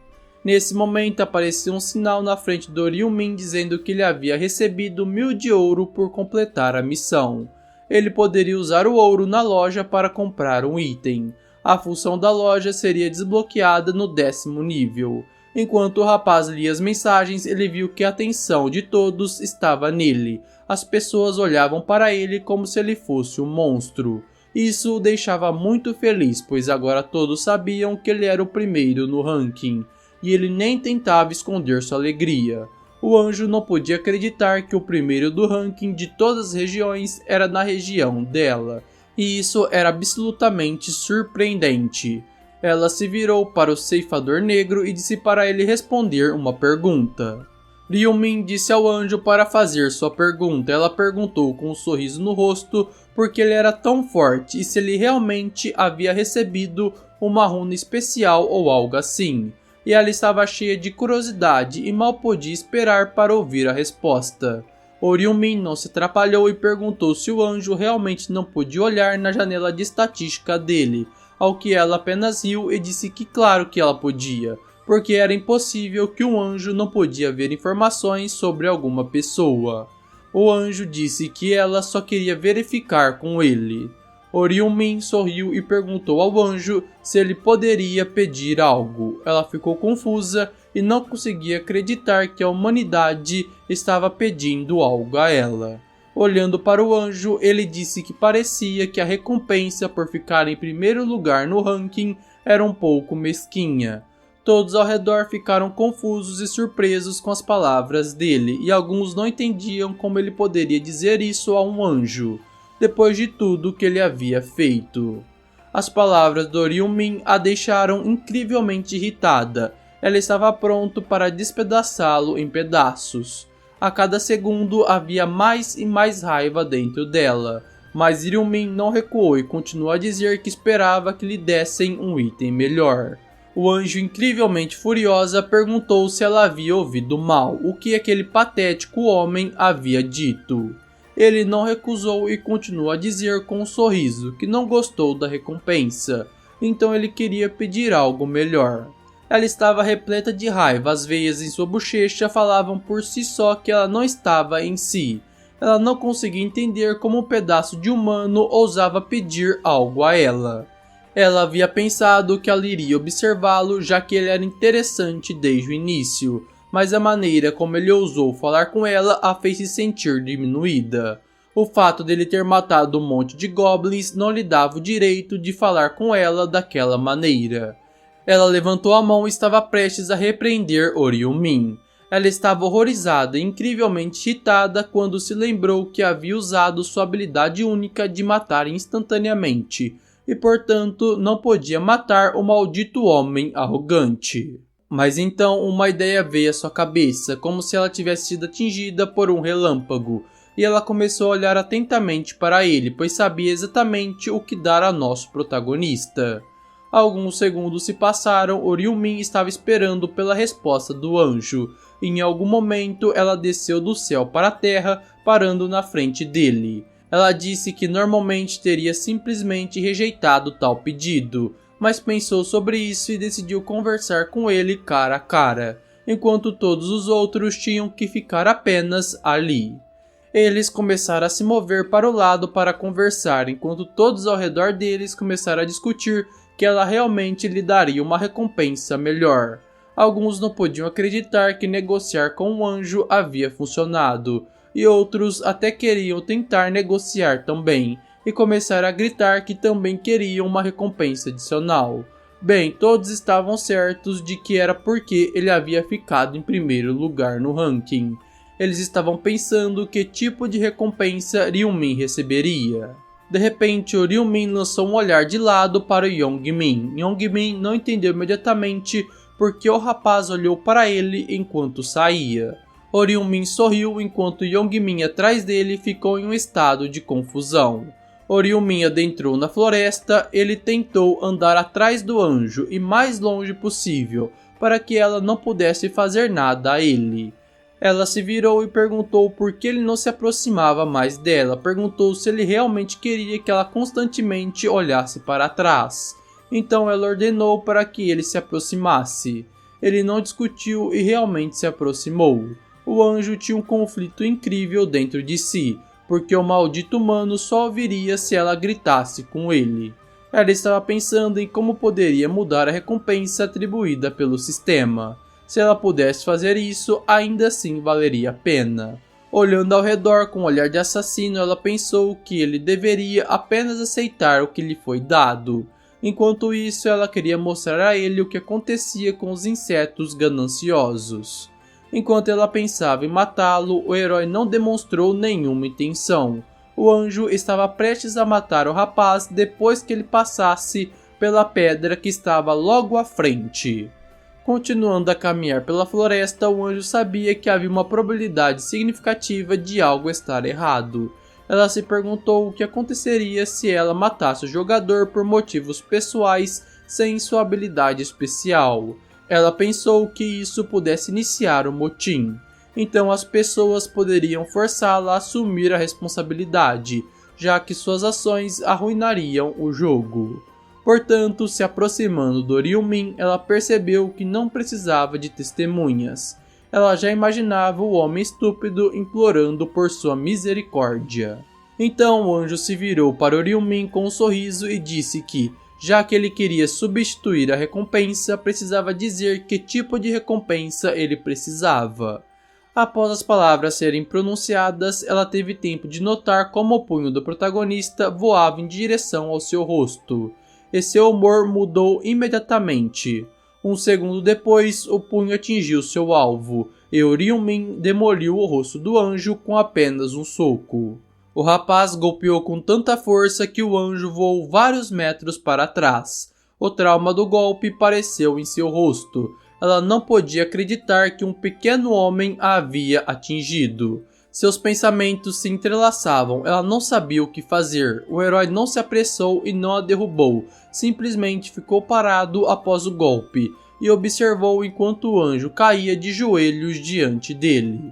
Nesse momento apareceu um sinal na frente do Ryumin dizendo que ele havia recebido 1000 de ouro por completar a missão. Ele poderia usar o ouro na loja para comprar um item. A função da loja seria desbloqueada no 10º nível. Enquanto o rapaz lia as mensagens, ele viu que a atenção de todos estava nele. As pessoas olhavam para ele como se ele fosse um monstro. Isso o deixava muito feliz, pois agora todos sabiam que ele era o primeiro no ranking, e ele nem tentava esconder sua alegria. O anjo não podia acreditar que o primeiro do ranking de todas as regiões era na região dela, e isso era absolutamente surpreendente. Ela se virou para o ceifador negro e disse para ele responder uma pergunta. Ryumin disse ao anjo para fazer sua pergunta. Ela perguntou com um sorriso no rosto porque ele era tão forte e se ele realmente havia recebido uma runa especial ou algo assim. E ela estava cheia de curiosidade e mal podia esperar para ouvir a resposta. Ryumin não se atrapalhou e perguntou se o anjo realmente não podia olhar na janela de estatística dele, ao que ela apenas riu e disse que claro que ela podia, porque era impossível que um anjo não podia ver informações sobre alguma pessoa. O anjo disse que ela só queria verificar com ele. Ryumin sorriu e perguntou ao anjo se ele poderia pedir algo. Ela ficou confusa e não conseguia acreditar que a humanidade estava pedindo algo a ela. Olhando para o anjo, ele disse que parecia que a recompensa por ficar em primeiro lugar no ranking era um pouco mesquinha. Todos ao redor ficaram confusos e surpresos com as palavras dele, e alguns não entendiam como ele poderia dizer isso a um anjo, depois de tudo que ele havia feito. As palavras do Ryumin a deixaram incrivelmente irritada. Ela estava pronta para despedaçá-lo em pedaços. A cada segundo havia mais e mais raiva dentro dela, mas Ryumin não recuou e continuou a dizer que esperava que lhe dessem um item melhor. O anjo, incrivelmente furiosa, perguntou se ela havia ouvido mal, o que aquele patético homem havia dito. Ele não recusou e continuou a dizer com um sorriso que não gostou da recompensa, então ele queria pedir algo melhor. Ela estava repleta de raiva, as veias em sua bochecha falavam por si só que ela não estava em si. Ela não conseguia entender como um pedaço de humano ousava pedir algo a ela. Ela havia pensado que ela iria observá-lo, já que ele era interessante desde o início, mas a maneira como ele ousou falar com ela a fez se sentir diminuída. O fato dele ter matado um monte de goblins não lhe dava o direito de falar com ela daquela maneira. Ela levantou a mão e estava prestes a repreender Ryumin. Ela estava horrorizada e incrivelmente irritada quando se lembrou que havia usado sua habilidade única de matar instantaneamente, e portanto não podia matar o maldito homem arrogante. Mas então uma ideia veio à sua cabeça, como se ela tivesse sido atingida por um relâmpago, e ela começou a olhar atentamente para ele, pois sabia exatamente o que dar a nosso protagonista. Alguns segundos se passaram, Ryumin estava esperando pela resposta do anjo. e em algum momento ela desceu do céu para a terra, parando na frente dele. Ela disse que normalmente teria simplesmente rejeitado tal pedido, mas pensou sobre isso e decidiu conversar com ele cara a cara, enquanto todos os outros tinham que ficar apenas ali. Eles começaram a se mover para o lado para conversar, enquanto todos ao redor deles começaram a discutir que ela realmente lhe daria uma recompensa melhor. Alguns não podiam acreditar que negociar com um anjo havia funcionado, e outros até queriam tentar negociar também, e começaram a gritar que também queriam uma recompensa adicional. Bem, todos estavam certos de que era porque ele havia ficado em primeiro lugar no ranking. Eles estavam pensando que tipo de recompensa Ryumin receberia. De repente, o Ryumin lançou um olhar de lado para o Youngmin. Youngmin não entendeu imediatamente porque o rapaz olhou para ele enquanto saía. O Ryumin sorriu enquanto Youngmin atrás dele ficou em um estado de confusão. O Ryumin adentrou na floresta, ele tentou andar atrás do anjo e mais longe possível para que ela não pudesse fazer nada a ele. Ela se virou e perguntou por que ele não se aproximava mais dela. Perguntou se ele realmente queria que ela constantemente olhasse para trás. Então ela ordenou para que ele se aproximasse. Ele não discutiu e realmente se aproximou. O anjo tinha um conflito incrível dentro de si, porque o maldito humano só ouviria se ela gritasse com ele. Ela estava pensando em como poderia mudar a recompensa atribuída pelo sistema. Se ela pudesse fazer isso, ainda assim valeria a pena. Olhando ao redor com um olhar de assassino, ela pensou que ele deveria apenas aceitar o que lhe foi dado. Enquanto isso, ela queria mostrar a ele o que acontecia com os insetos gananciosos. Enquanto ela pensava em matá-lo, o herói não demonstrou nenhuma intenção. O anjo estava prestes a matar o rapaz depois que ele passasse pela pedra que estava logo à frente. Continuando a caminhar pela floresta, o anjo sabia que havia uma probabilidade significativa de algo estar errado. Ela se perguntou o que aconteceria se ela matasse o jogador por motivos pessoais sem sua habilidade especial. Ela pensou que isso pudesse iniciar um motim. Então as pessoas poderiam forçá-la a assumir a responsabilidade, já que suas ações arruinariam o jogo. Portanto, se aproximando do Ryumin, ela percebeu que não precisava de testemunhas. Ela já imaginava o homem estúpido implorando por sua misericórdia. Então o anjo se virou para o Ryumin com um sorriso e disse que, já que ele queria substituir a recompensa, precisava dizer que tipo de recompensa ele precisava. Após as palavras serem pronunciadas, ela teve tempo de notar como o punho do protagonista voava em direção ao seu rosto. E seu humor mudou imediatamente. Um segundo depois, o punho atingiu seu alvo, e o Ryumin demoliu o rosto do anjo com apenas um soco. O rapaz golpeou com tanta força que o anjo voou vários metros para trás. O trauma do golpe pareceu em seu rosto. Ela não podia acreditar que um pequeno homem a havia atingido. Seus pensamentos se entrelaçavam, ela não sabia o que fazer. O herói não se apressou e não a derrubou, simplesmente ficou parado após o golpe e observou enquanto o anjo caía de joelhos diante dele.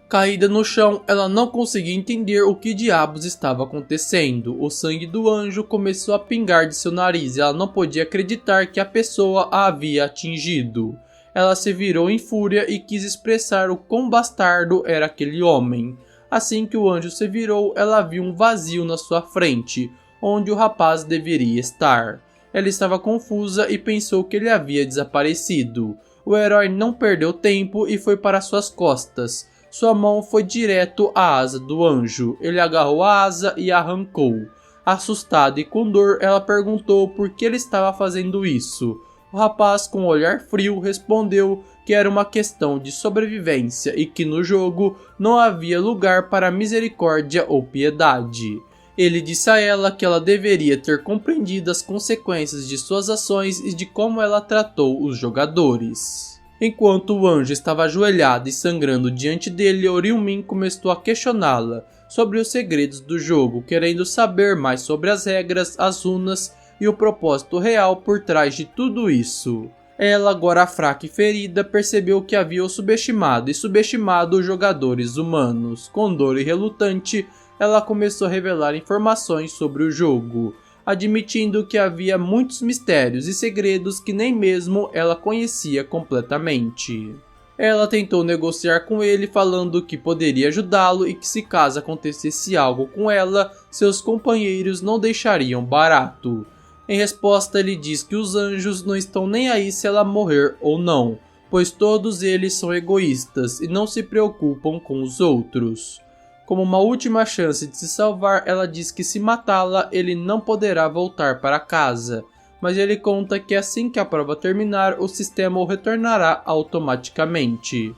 Caída no chão, ela não conseguia entender o que diabos estava acontecendo. O sangue do anjo começou a pingar de seu nariz e ela não podia acreditar que a pessoa a havia atingido. Ela se virou em fúria e quis expressar o quão bastardo era aquele homem. Assim que o anjo se virou, ela viu um vazio na sua frente, onde o rapaz deveria estar. Ela estava confusa e pensou que ele havia desaparecido. O herói não perdeu tempo e foi para suas costas. Sua mão foi direto à asa do anjo. Ele agarrou a asa e a arrancou. Assustada e com dor, ela perguntou por que ele estava fazendo isso. O rapaz, com um olhar frio, respondeu que era uma questão de sobrevivência e que no jogo não havia lugar para misericórdia ou piedade. Ele disse a ela que ela deveria ter compreendido as consequências de suas ações e de como ela tratou os jogadores. Enquanto o anjo estava ajoelhado e sangrando diante dele, o Ryumin começou a questioná-la sobre os segredos do jogo, querendo saber mais sobre as regras, as runas e o propósito real por trás de tudo isso. Ela, agora fraca e ferida, percebeu que havia subestimado os jogadores humanos. Com dor e relutante, ela começou a revelar informações sobre o jogo, admitindo que havia muitos mistérios e segredos que nem mesmo ela conhecia completamente. Ela tentou negociar com ele, falando que poderia ajudá-lo e que se caso acontecesse algo com ela, seus companheiros não deixariam barato. Em resposta, ele diz que os anjos não estão nem aí se ela morrer ou não, pois todos eles são egoístas e não se preocupam com os outros. Como uma última chance de se salvar, ela diz que se matá-la, ele não poderá voltar para casa, mas ele conta que assim que a prova terminar, o sistema o retornará automaticamente.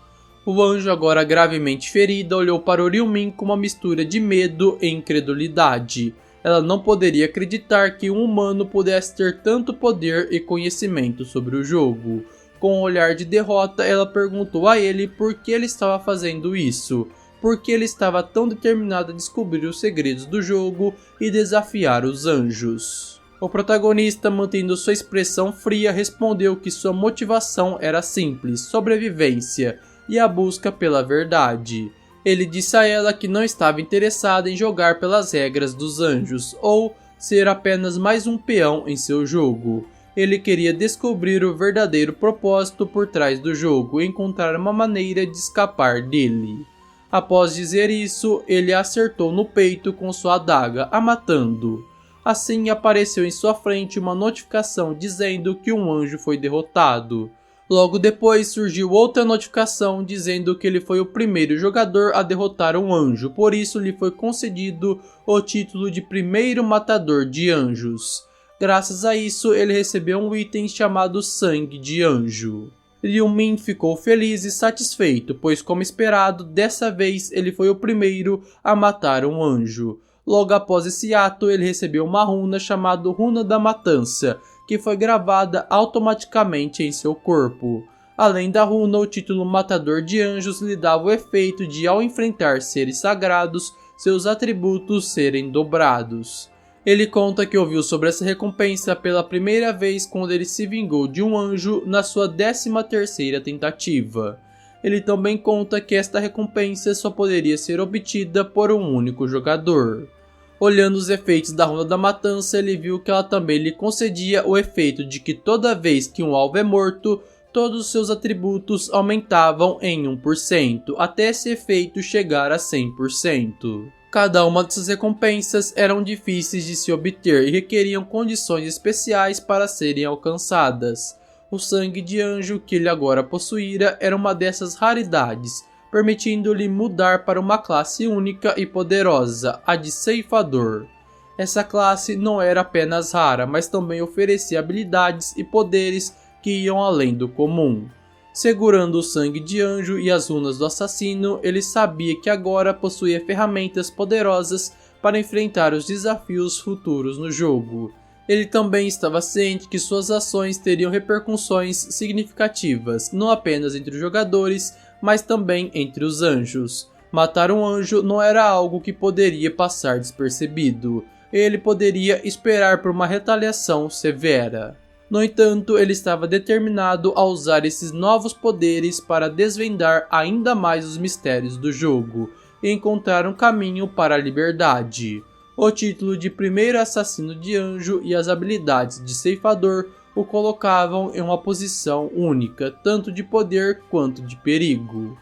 O anjo, agora gravemente ferida, olhou para Orihime com uma mistura de medo e incredulidade. Ela não poderia acreditar que um humano pudesse ter tanto poder e conhecimento sobre o jogo. Com um olhar de derrota, ela perguntou a ele por que ele estava fazendo isso, porque ele estava tão determinado a descobrir os segredos do jogo e desafiar os anjos. O protagonista, mantendo sua expressão fria, respondeu que sua motivação era simples: sobrevivência e a busca pela verdade. Ele disse a ela que não estava interessado em jogar pelas regras dos anjos ou ser apenas mais um peão em seu jogo. Ele queria descobrir o verdadeiro propósito por trás do jogo e encontrar uma maneira de escapar dele. Após dizer isso, ele a acertou no peito com sua adaga, a matando. Assim, apareceu em sua frente uma notificação dizendo que um anjo foi derrotado. Logo depois surgiu outra notificação dizendo que ele foi o primeiro jogador a derrotar um anjo, por isso lhe foi concedido o título de primeiro matador de anjos. Graças a isso, ele recebeu um item chamado Sangue de Anjo. Liu-Min ficou feliz e satisfeito, pois como esperado, dessa vez ele foi o primeiro a matar um anjo. Logo após esse ato, ele recebeu uma runa chamada Runa da Matança, que foi gravada automaticamente em seu corpo. Além da runa, o título Matador de Anjos lhe dava o efeito de, ao enfrentar seres sagrados, seus atributos serem dobrados. Ele conta que ouviu sobre essa recompensa pela primeira vez quando ele se vingou de um anjo na sua 13ª tentativa. Ele também conta que esta recompensa só poderia ser obtida por um único jogador. Olhando os efeitos da Runa da Matança, ele viu que ela também lhe concedia o efeito de que toda vez que um alvo é morto, todos os seus atributos aumentavam em 1%, até esse efeito chegar a 100%. Cada uma dessas recompensas eram difíceis de se obter e requeriam condições especiais para serem alcançadas. O sangue de anjo que ele agora possuíra era uma dessas raridades, permitindo-lhe mudar para uma classe única e poderosa, a de Ceifador. Essa classe não era apenas rara, mas também oferecia habilidades e poderes que iam além do comum. Segurando o sangue de anjo e as runas do assassino, ele sabia que agora possuía ferramentas poderosas para enfrentar os desafios futuros no jogo. Ele também estava ciente que suas ações teriam repercussões significativas, não apenas entre os jogadores, mas também entre os anjos. Matar um anjo não era algo que poderia passar despercebido. Ele poderia esperar por uma retaliação severa. No entanto, ele estava determinado a usar esses novos poderes para desvendar ainda mais os mistérios do jogo e encontrar um caminho para a liberdade. O título de primeiro assassino de anjo e as habilidades de ceifador o colocavam em uma posição única, tanto de poder quanto de perigo.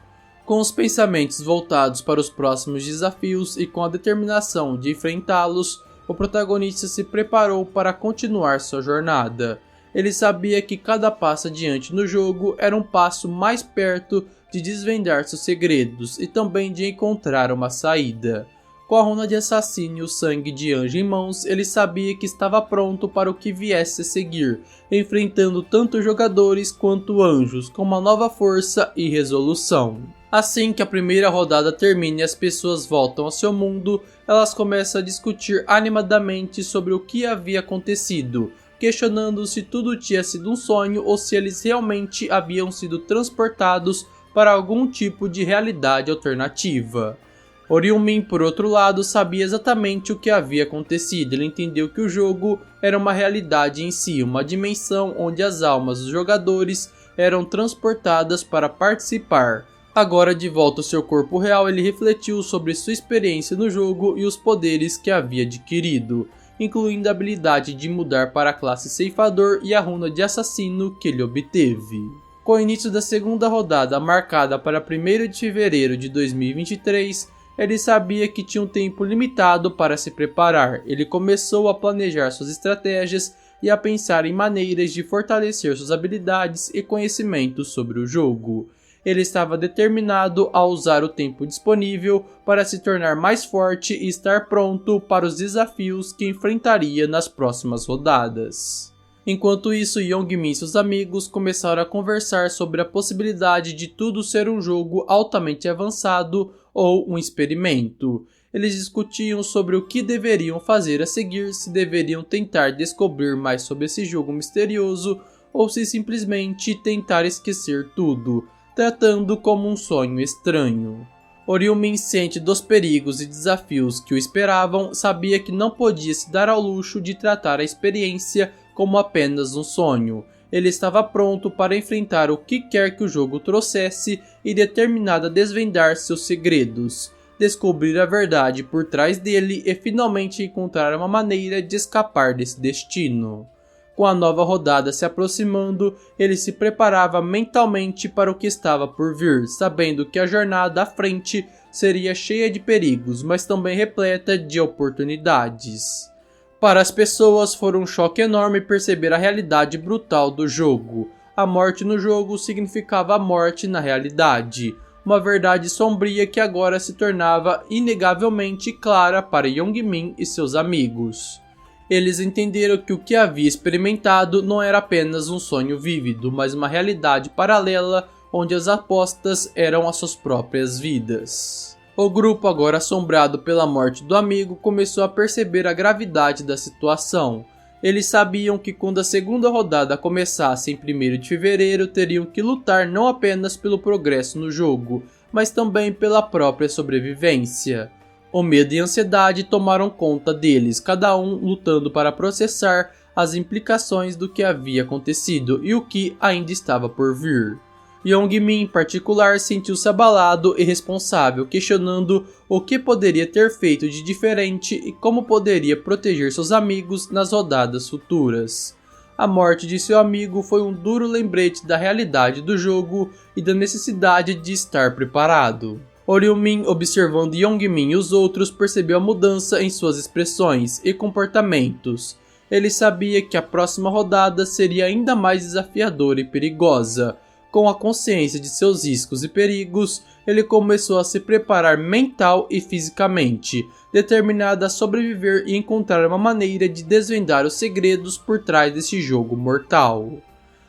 Com os pensamentos voltados para os próximos desafios e com a determinação de enfrentá-los, o protagonista se preparou para continuar sua jornada. Ele sabia que cada passo adiante no jogo era um passo mais perto de desvendar seus segredos e também de encontrar uma saída. Com a runa de assassino e o sangue de anjo em mãos, ele sabia que estava pronto para o que viesse a seguir, enfrentando tanto jogadores quanto anjos com uma nova força e resolução. Assim que a primeira rodada termina e as pessoas voltam ao seu mundo, elas começam a discutir animadamente sobre o que havia acontecido, questionando se tudo tinha sido um sonho ou se eles realmente haviam sido transportados para algum tipo de realidade alternativa. Ryumin, por outro lado, sabia exatamente o que havia acontecido. Ele entendeu que o jogo era uma realidade em si, uma dimensão onde as almas dos jogadores eram transportadas para participar. Agora, de volta ao seu corpo real, ele refletiu sobre sua experiência no jogo e os poderes que havia adquirido, incluindo a habilidade de mudar para a classe ceifador e a runa de assassino que ele obteve. Com o início da segunda rodada marcada para 1º de fevereiro de 2023, ele sabia que tinha um tempo limitado para se preparar. Ele começou a planejar suas estratégias e a pensar em maneiras de fortalecer suas habilidades e conhecimentos sobre o jogo. Ele estava determinado a usar o tempo disponível para se tornar mais forte e estar pronto para os desafios que enfrentaria nas próximas rodadas. Enquanto isso, Youngmin e seus amigos começaram a conversar sobre a possibilidade de tudo ser um jogo altamente avançado ou um experimento. Eles discutiam sobre o que deveriam fazer a seguir, se deveriam tentar descobrir mais sobre esse jogo misterioso ou se simplesmente tentar esquecer tudo, tratando como um sonho estranho. Ryumin, ciente dos perigos e desafios que o esperavam, sabia que não podia se dar ao luxo de tratar a experiência como apenas um sonho. Ele estava pronto para enfrentar o que quer que o jogo trouxesse e determinado a desvendar seus segredos, descobrir a verdade por trás dele e finalmente encontrar uma maneira de escapar desse destino. Com a nova rodada se aproximando, ele se preparava mentalmente para o que estava por vir, sabendo que a jornada à frente seria cheia de perigos, mas também repleta de oportunidades. Para as pessoas, foi um choque enorme perceber a realidade brutal do jogo. A morte no jogo significava a morte na realidade, uma verdade sombria que agora se tornava inegavelmente clara para Youngmin e seus amigos. Eles entenderam que o que havia experimentado não era apenas um sonho vívido, mas uma realidade paralela onde as apostas eram as suas próprias vidas. O grupo, agora assombrado pela morte do amigo, começou a perceber a gravidade da situação. Eles sabiam que quando a segunda rodada começasse em 1º de fevereiro, teriam que lutar não apenas pelo progresso no jogo, mas também pela própria sobrevivência. O medo e a ansiedade tomaram conta deles, cada um lutando para processar as implicações do que havia acontecido e o que ainda estava por vir. Youngmin, em particular, sentiu-se abalado e responsável, questionando o que poderia ter feito de diferente e como poderia proteger seus amigos nas rodadas futuras. A morte de seu amigo foi um duro lembrete da realidade do jogo e da necessidade de estar preparado. Ryumin, observando Youngmin e os outros, percebeu a mudança em suas expressões e comportamentos. Ele sabia que a próxima rodada seria ainda mais desafiadora e perigosa. Com a consciência de seus riscos e perigos, ele começou a se preparar mental e fisicamente, determinado a sobreviver e encontrar uma maneira de desvendar os segredos por trás desse jogo mortal.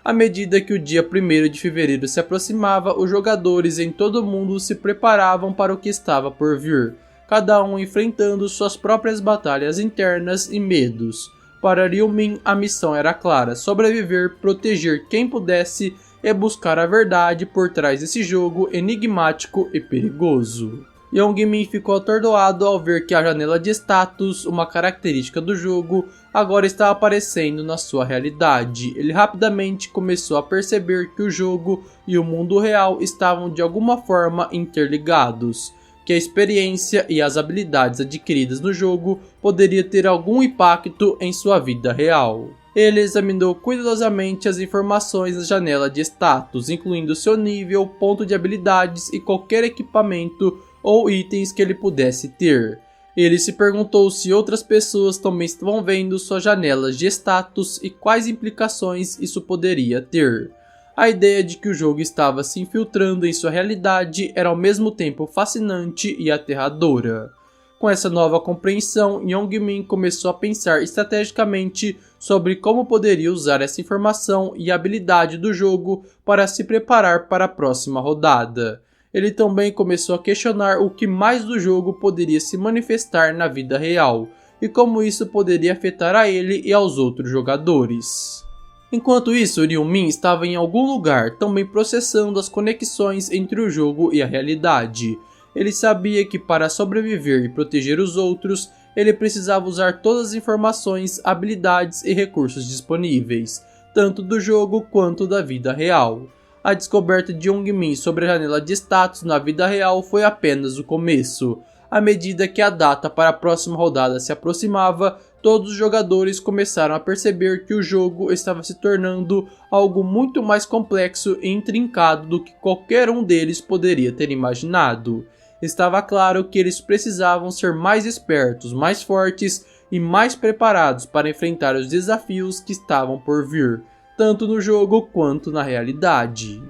À medida que o dia 1º de fevereiro se aproximava, os jogadores em todo o mundo se preparavam para o que estava por vir, cada um enfrentando suas próprias batalhas internas e medos. Para Ryumin, a missão era clara: sobreviver, proteger quem pudesse e buscar a verdade por trás desse jogo enigmático e perigoso. Youngmin ficou atordoado ao ver que a janela de status, uma característica do jogo, agora estava aparecendo na sua realidade. Ele rapidamente começou a perceber que o jogo e o mundo real estavam de alguma forma interligados, que a experiência e as habilidades adquiridas no jogo poderiam ter algum impacto em sua vida real. Ele examinou cuidadosamente as informações na janela de status, incluindo seu nível, ponto de habilidades e qualquer equipamento ou itens que ele pudesse ter. Ele se perguntou se outras pessoas também estavam vendo suas janelas de status e quais implicações isso poderia ter. A ideia de que o jogo estava se infiltrando em sua realidade era ao mesmo tempo fascinante e aterradora. Com essa nova compreensão, Youngmin começou a pensar estrategicamente sobre como poderia usar essa informação e habilidade do jogo para se preparar para a próxima rodada. Ele também começou a questionar o que mais do jogo poderia se manifestar na vida real e como isso poderia afetar a ele e aos outros jogadores. Enquanto isso, Ryumin estava em algum lugar, também processando as conexões entre o jogo e a realidade. Ele sabia que para sobreviver e proteger os outros, ele precisava usar todas as informações, habilidades e recursos disponíveis, tanto do jogo quanto da vida real. A descoberta de Young-min sobre a janela de status na vida real foi apenas o começo. À medida que a data para a próxima rodada se aproximava, todos os jogadores começaram a perceber que o jogo estava se tornando algo muito mais complexo e intrincado do que qualquer um deles poderia ter imaginado. Estava claro que eles precisavam ser mais espertos, mais fortes e mais preparados para enfrentar os desafios que estavam por vir, tanto no jogo quanto na realidade.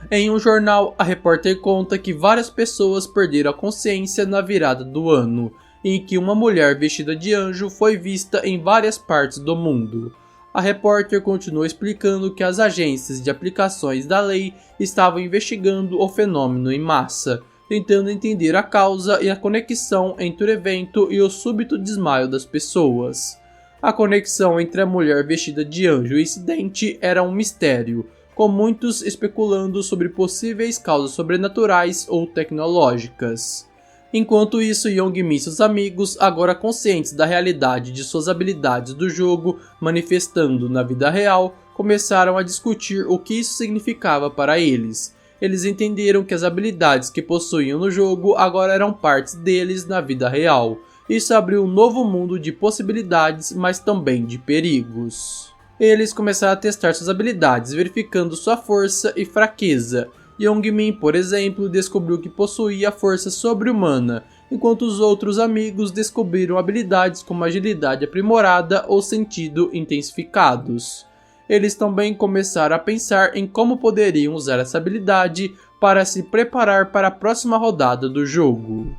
Em um jornal, a repórter conta que várias pessoas perderam a consciência na virada do ano, em que uma mulher vestida de anjo foi vista em várias partes do mundo. A repórter continuou explicando que as agências de aplicações da lei estavam investigando o fenômeno em massa, tentando entender a causa e a conexão entre o evento e o súbito desmaio das pessoas. A conexão entre a mulher vestida de anjo e o incidente era um mistério, com muitos especulando sobre possíveis causas sobrenaturais ou tecnológicas. Enquanto isso, Young-min e seus amigos, agora conscientes da realidade de suas habilidades do jogo manifestando na vida real, começaram a discutir o que isso significava para eles. Eles entenderam que as habilidades que possuíam no jogo agora eram partes deles na vida real. Isso abriu um novo mundo de possibilidades, mas também de perigos. Eles começaram a testar suas habilidades, verificando sua força e fraqueza. Young-min, por exemplo, descobriu que possuía força sobre-humana, enquanto os outros amigos descobriram habilidades como agilidade aprimorada ou sentido intensificados. Eles também começaram a pensar em como poderiam usar essa habilidade para se preparar para a próxima rodada do jogo.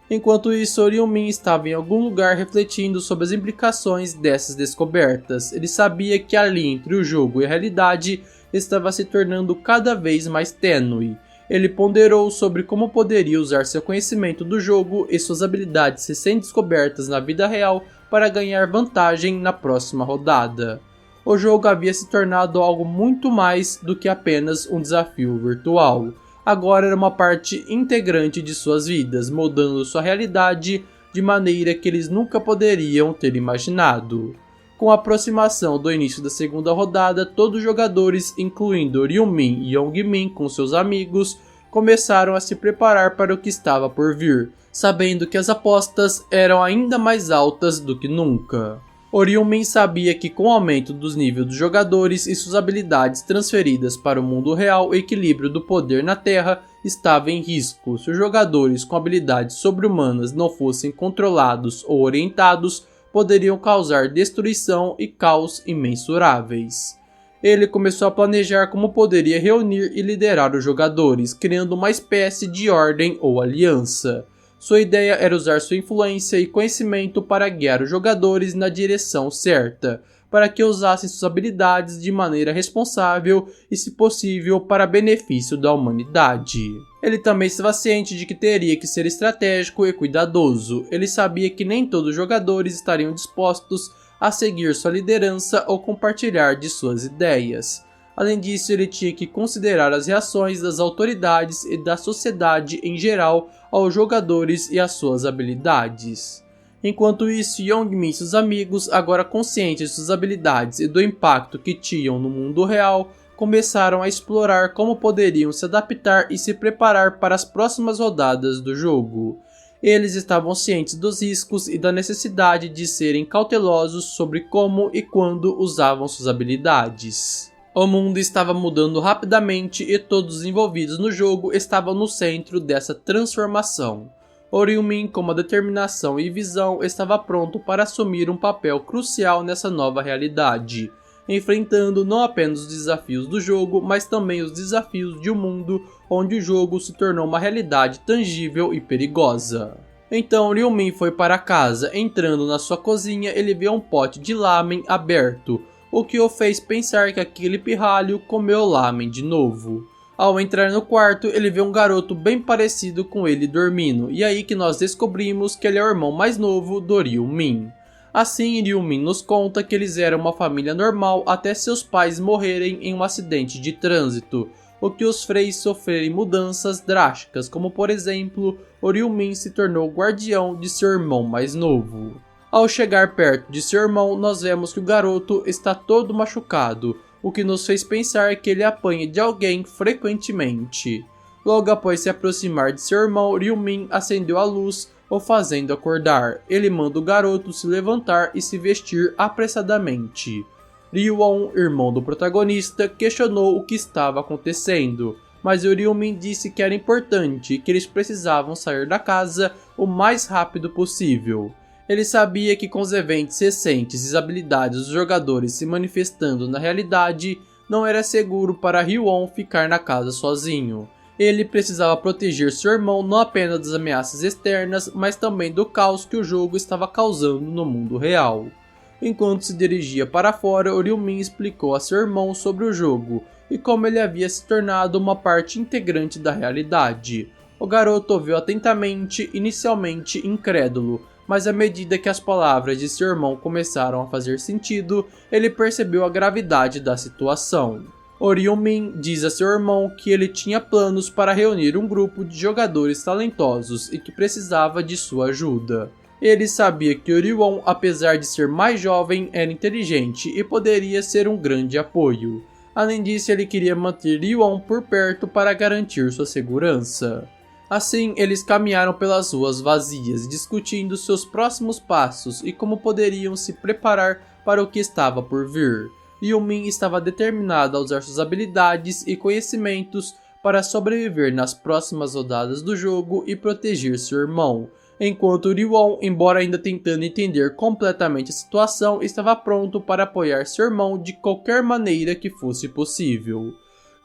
Enquanto isso, Young-min estava em algum lugar refletindo sobre as implicações dessas descobertas. Ele sabia que ali entre o jogo e a realidade estava se tornando cada vez mais tênue. Ele ponderou sobre como poderia usar seu conhecimento do jogo e suas habilidades recém-descobertas na vida real para ganhar vantagem na próxima rodada. O jogo havia se tornado algo muito mais do que apenas um desafio virtual. Agora era uma parte integrante de suas vidas, moldando sua realidade de maneira que eles nunca poderiam ter imaginado. Com a aproximação do início da segunda rodada, todos os jogadores, incluindo Ryumin e Young-min com seus amigos, começaram a se preparar para o que estava por vir, sabendo que as apostas eram ainda mais altas do que nunca. Ryumin sabia que com o aumento dos níveis dos jogadores e suas habilidades transferidas para o mundo real, o equilíbrio do poder na Terra estava em risco. Se os jogadores com habilidades sobre-humanas não fossem controlados ou orientados, poderiam causar destruição e caos imensuráveis. Ele começou a planejar como poderia reunir e liderar os jogadores, criando uma espécie de ordem ou aliança. Sua ideia era usar sua influência e conhecimento para guiar os jogadores na direção certa, para que usassem suas habilidades de maneira responsável e, se possível, para benefício da humanidade. Ele também estava ciente de que teria que ser estratégico e cuidadoso. Ele sabia que nem todos os jogadores estariam dispostos a seguir sua liderança ou compartilhar de suas ideias. Além disso, ele tinha que considerar as reações das autoridades e da sociedade em geral aos jogadores e às suas habilidades. Enquanto isso, Young-min e seus amigos, agora conscientes de suas habilidades e do impacto que tinham no mundo real, começaram a explorar como poderiam se adaptar e se preparar para as próximas rodadas do jogo. Eles estavam cientes dos riscos e da necessidade de serem cautelosos sobre como e quando usavam suas habilidades. O mundo estava mudando rapidamente e todos os envolvidos no jogo estavam no centro dessa transformação. Ryumin, com uma determinação e visão, estava pronto para assumir um papel crucial nessa nova realidade, enfrentando não apenas os desafios do jogo, mas também os desafios de um mundo onde o jogo se tornou uma realidade tangível e perigosa. Então Ryumin foi para casa. Entrando na sua cozinha, ele vê um pote de lamen aberto, o que o fez pensar que aquele pirralho comeu lamen de novo. Ao entrar no quarto, ele vê um garoto bem parecido com ele dormindo, e é aí que nós descobrimos que ele é o irmão mais novo do Ryumin. Assim, Ryumin nos conta que eles eram uma família normal até seus pais morrerem em um acidente de trânsito. o que os fez sofrerem mudanças drásticas, como por exemplo, Ryumin se tornou guardião de seu irmão mais novo. Ao chegar perto de seu irmão, nós vemos que o garoto está todo machucado, o que nos fez pensar que ele apanha de alguém frequentemente. Logo após se aproximar de seu irmão, Ryumin acendeu a luz, o fazendo acordar. Ele manda o garoto se levantar e se vestir apressadamente. Ryuon, irmão do protagonista, questionou o que estava acontecendo, mas o Ryumin disse que era importante e que eles precisavam sair da casa o mais rápido possível. Ele sabia que com os eventos recentes e as habilidades dos jogadores se manifestando na realidade, não era seguro para Ryuon ficar na casa sozinho. Ele precisava proteger seu irmão não apenas das ameaças externas, mas também do caos que o jogo estava causando no mundo real. Enquanto se dirigia para fora, Ryumin explicou a seu irmão sobre o jogo e como ele havia se tornado uma parte integrante da realidade. O garoto ouviu atentamente, inicialmente incrédulo, mas à medida que as palavras de seu irmão começaram a fazer sentido, ele percebeu a gravidade da situação. Ryumin diz a seu irmão que ele tinha planos para reunir um grupo de jogadores talentosos e que precisava de sua ajuda. Ele sabia que Ryuon, apesar de ser mais jovem, era inteligente e poderia ser um grande apoio. Além disso, ele queria manter Ryuon por perto para garantir sua segurança. Assim, eles caminharam pelas ruas vazias, discutindo seus próximos passos e como poderiam se preparar para o que estava por vir. Ryumin estava determinado a usar suas habilidades e conhecimentos para sobreviver nas próximas rodadas do jogo e proteger seu irmão, enquanto Ryuon, embora ainda tentando entender completamente a situação, estava pronto para apoiar seu irmão de qualquer maneira que fosse possível.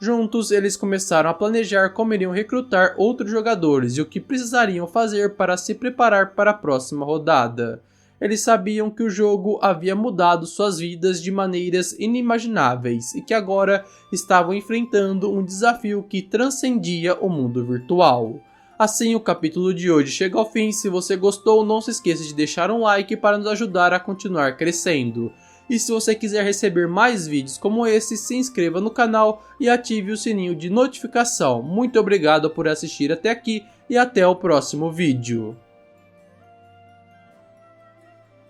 Juntos, eles começaram a planejar como iriam recrutar outros jogadores e o que precisariam fazer para se preparar para a próxima rodada. Eles sabiam que o jogo havia mudado suas vidas de maneiras inimagináveis e que agora estavam enfrentando um desafio que transcendia o mundo virtual. Assim, o capítulo de hoje chega ao fim. Se você gostou, não se esqueça de deixar um like para nos ajudar a continuar crescendo. E se você quiser receber mais vídeos como esse, se inscreva no canal e ative o sininho de notificação. Muito obrigado por assistir até aqui e até o próximo vídeo.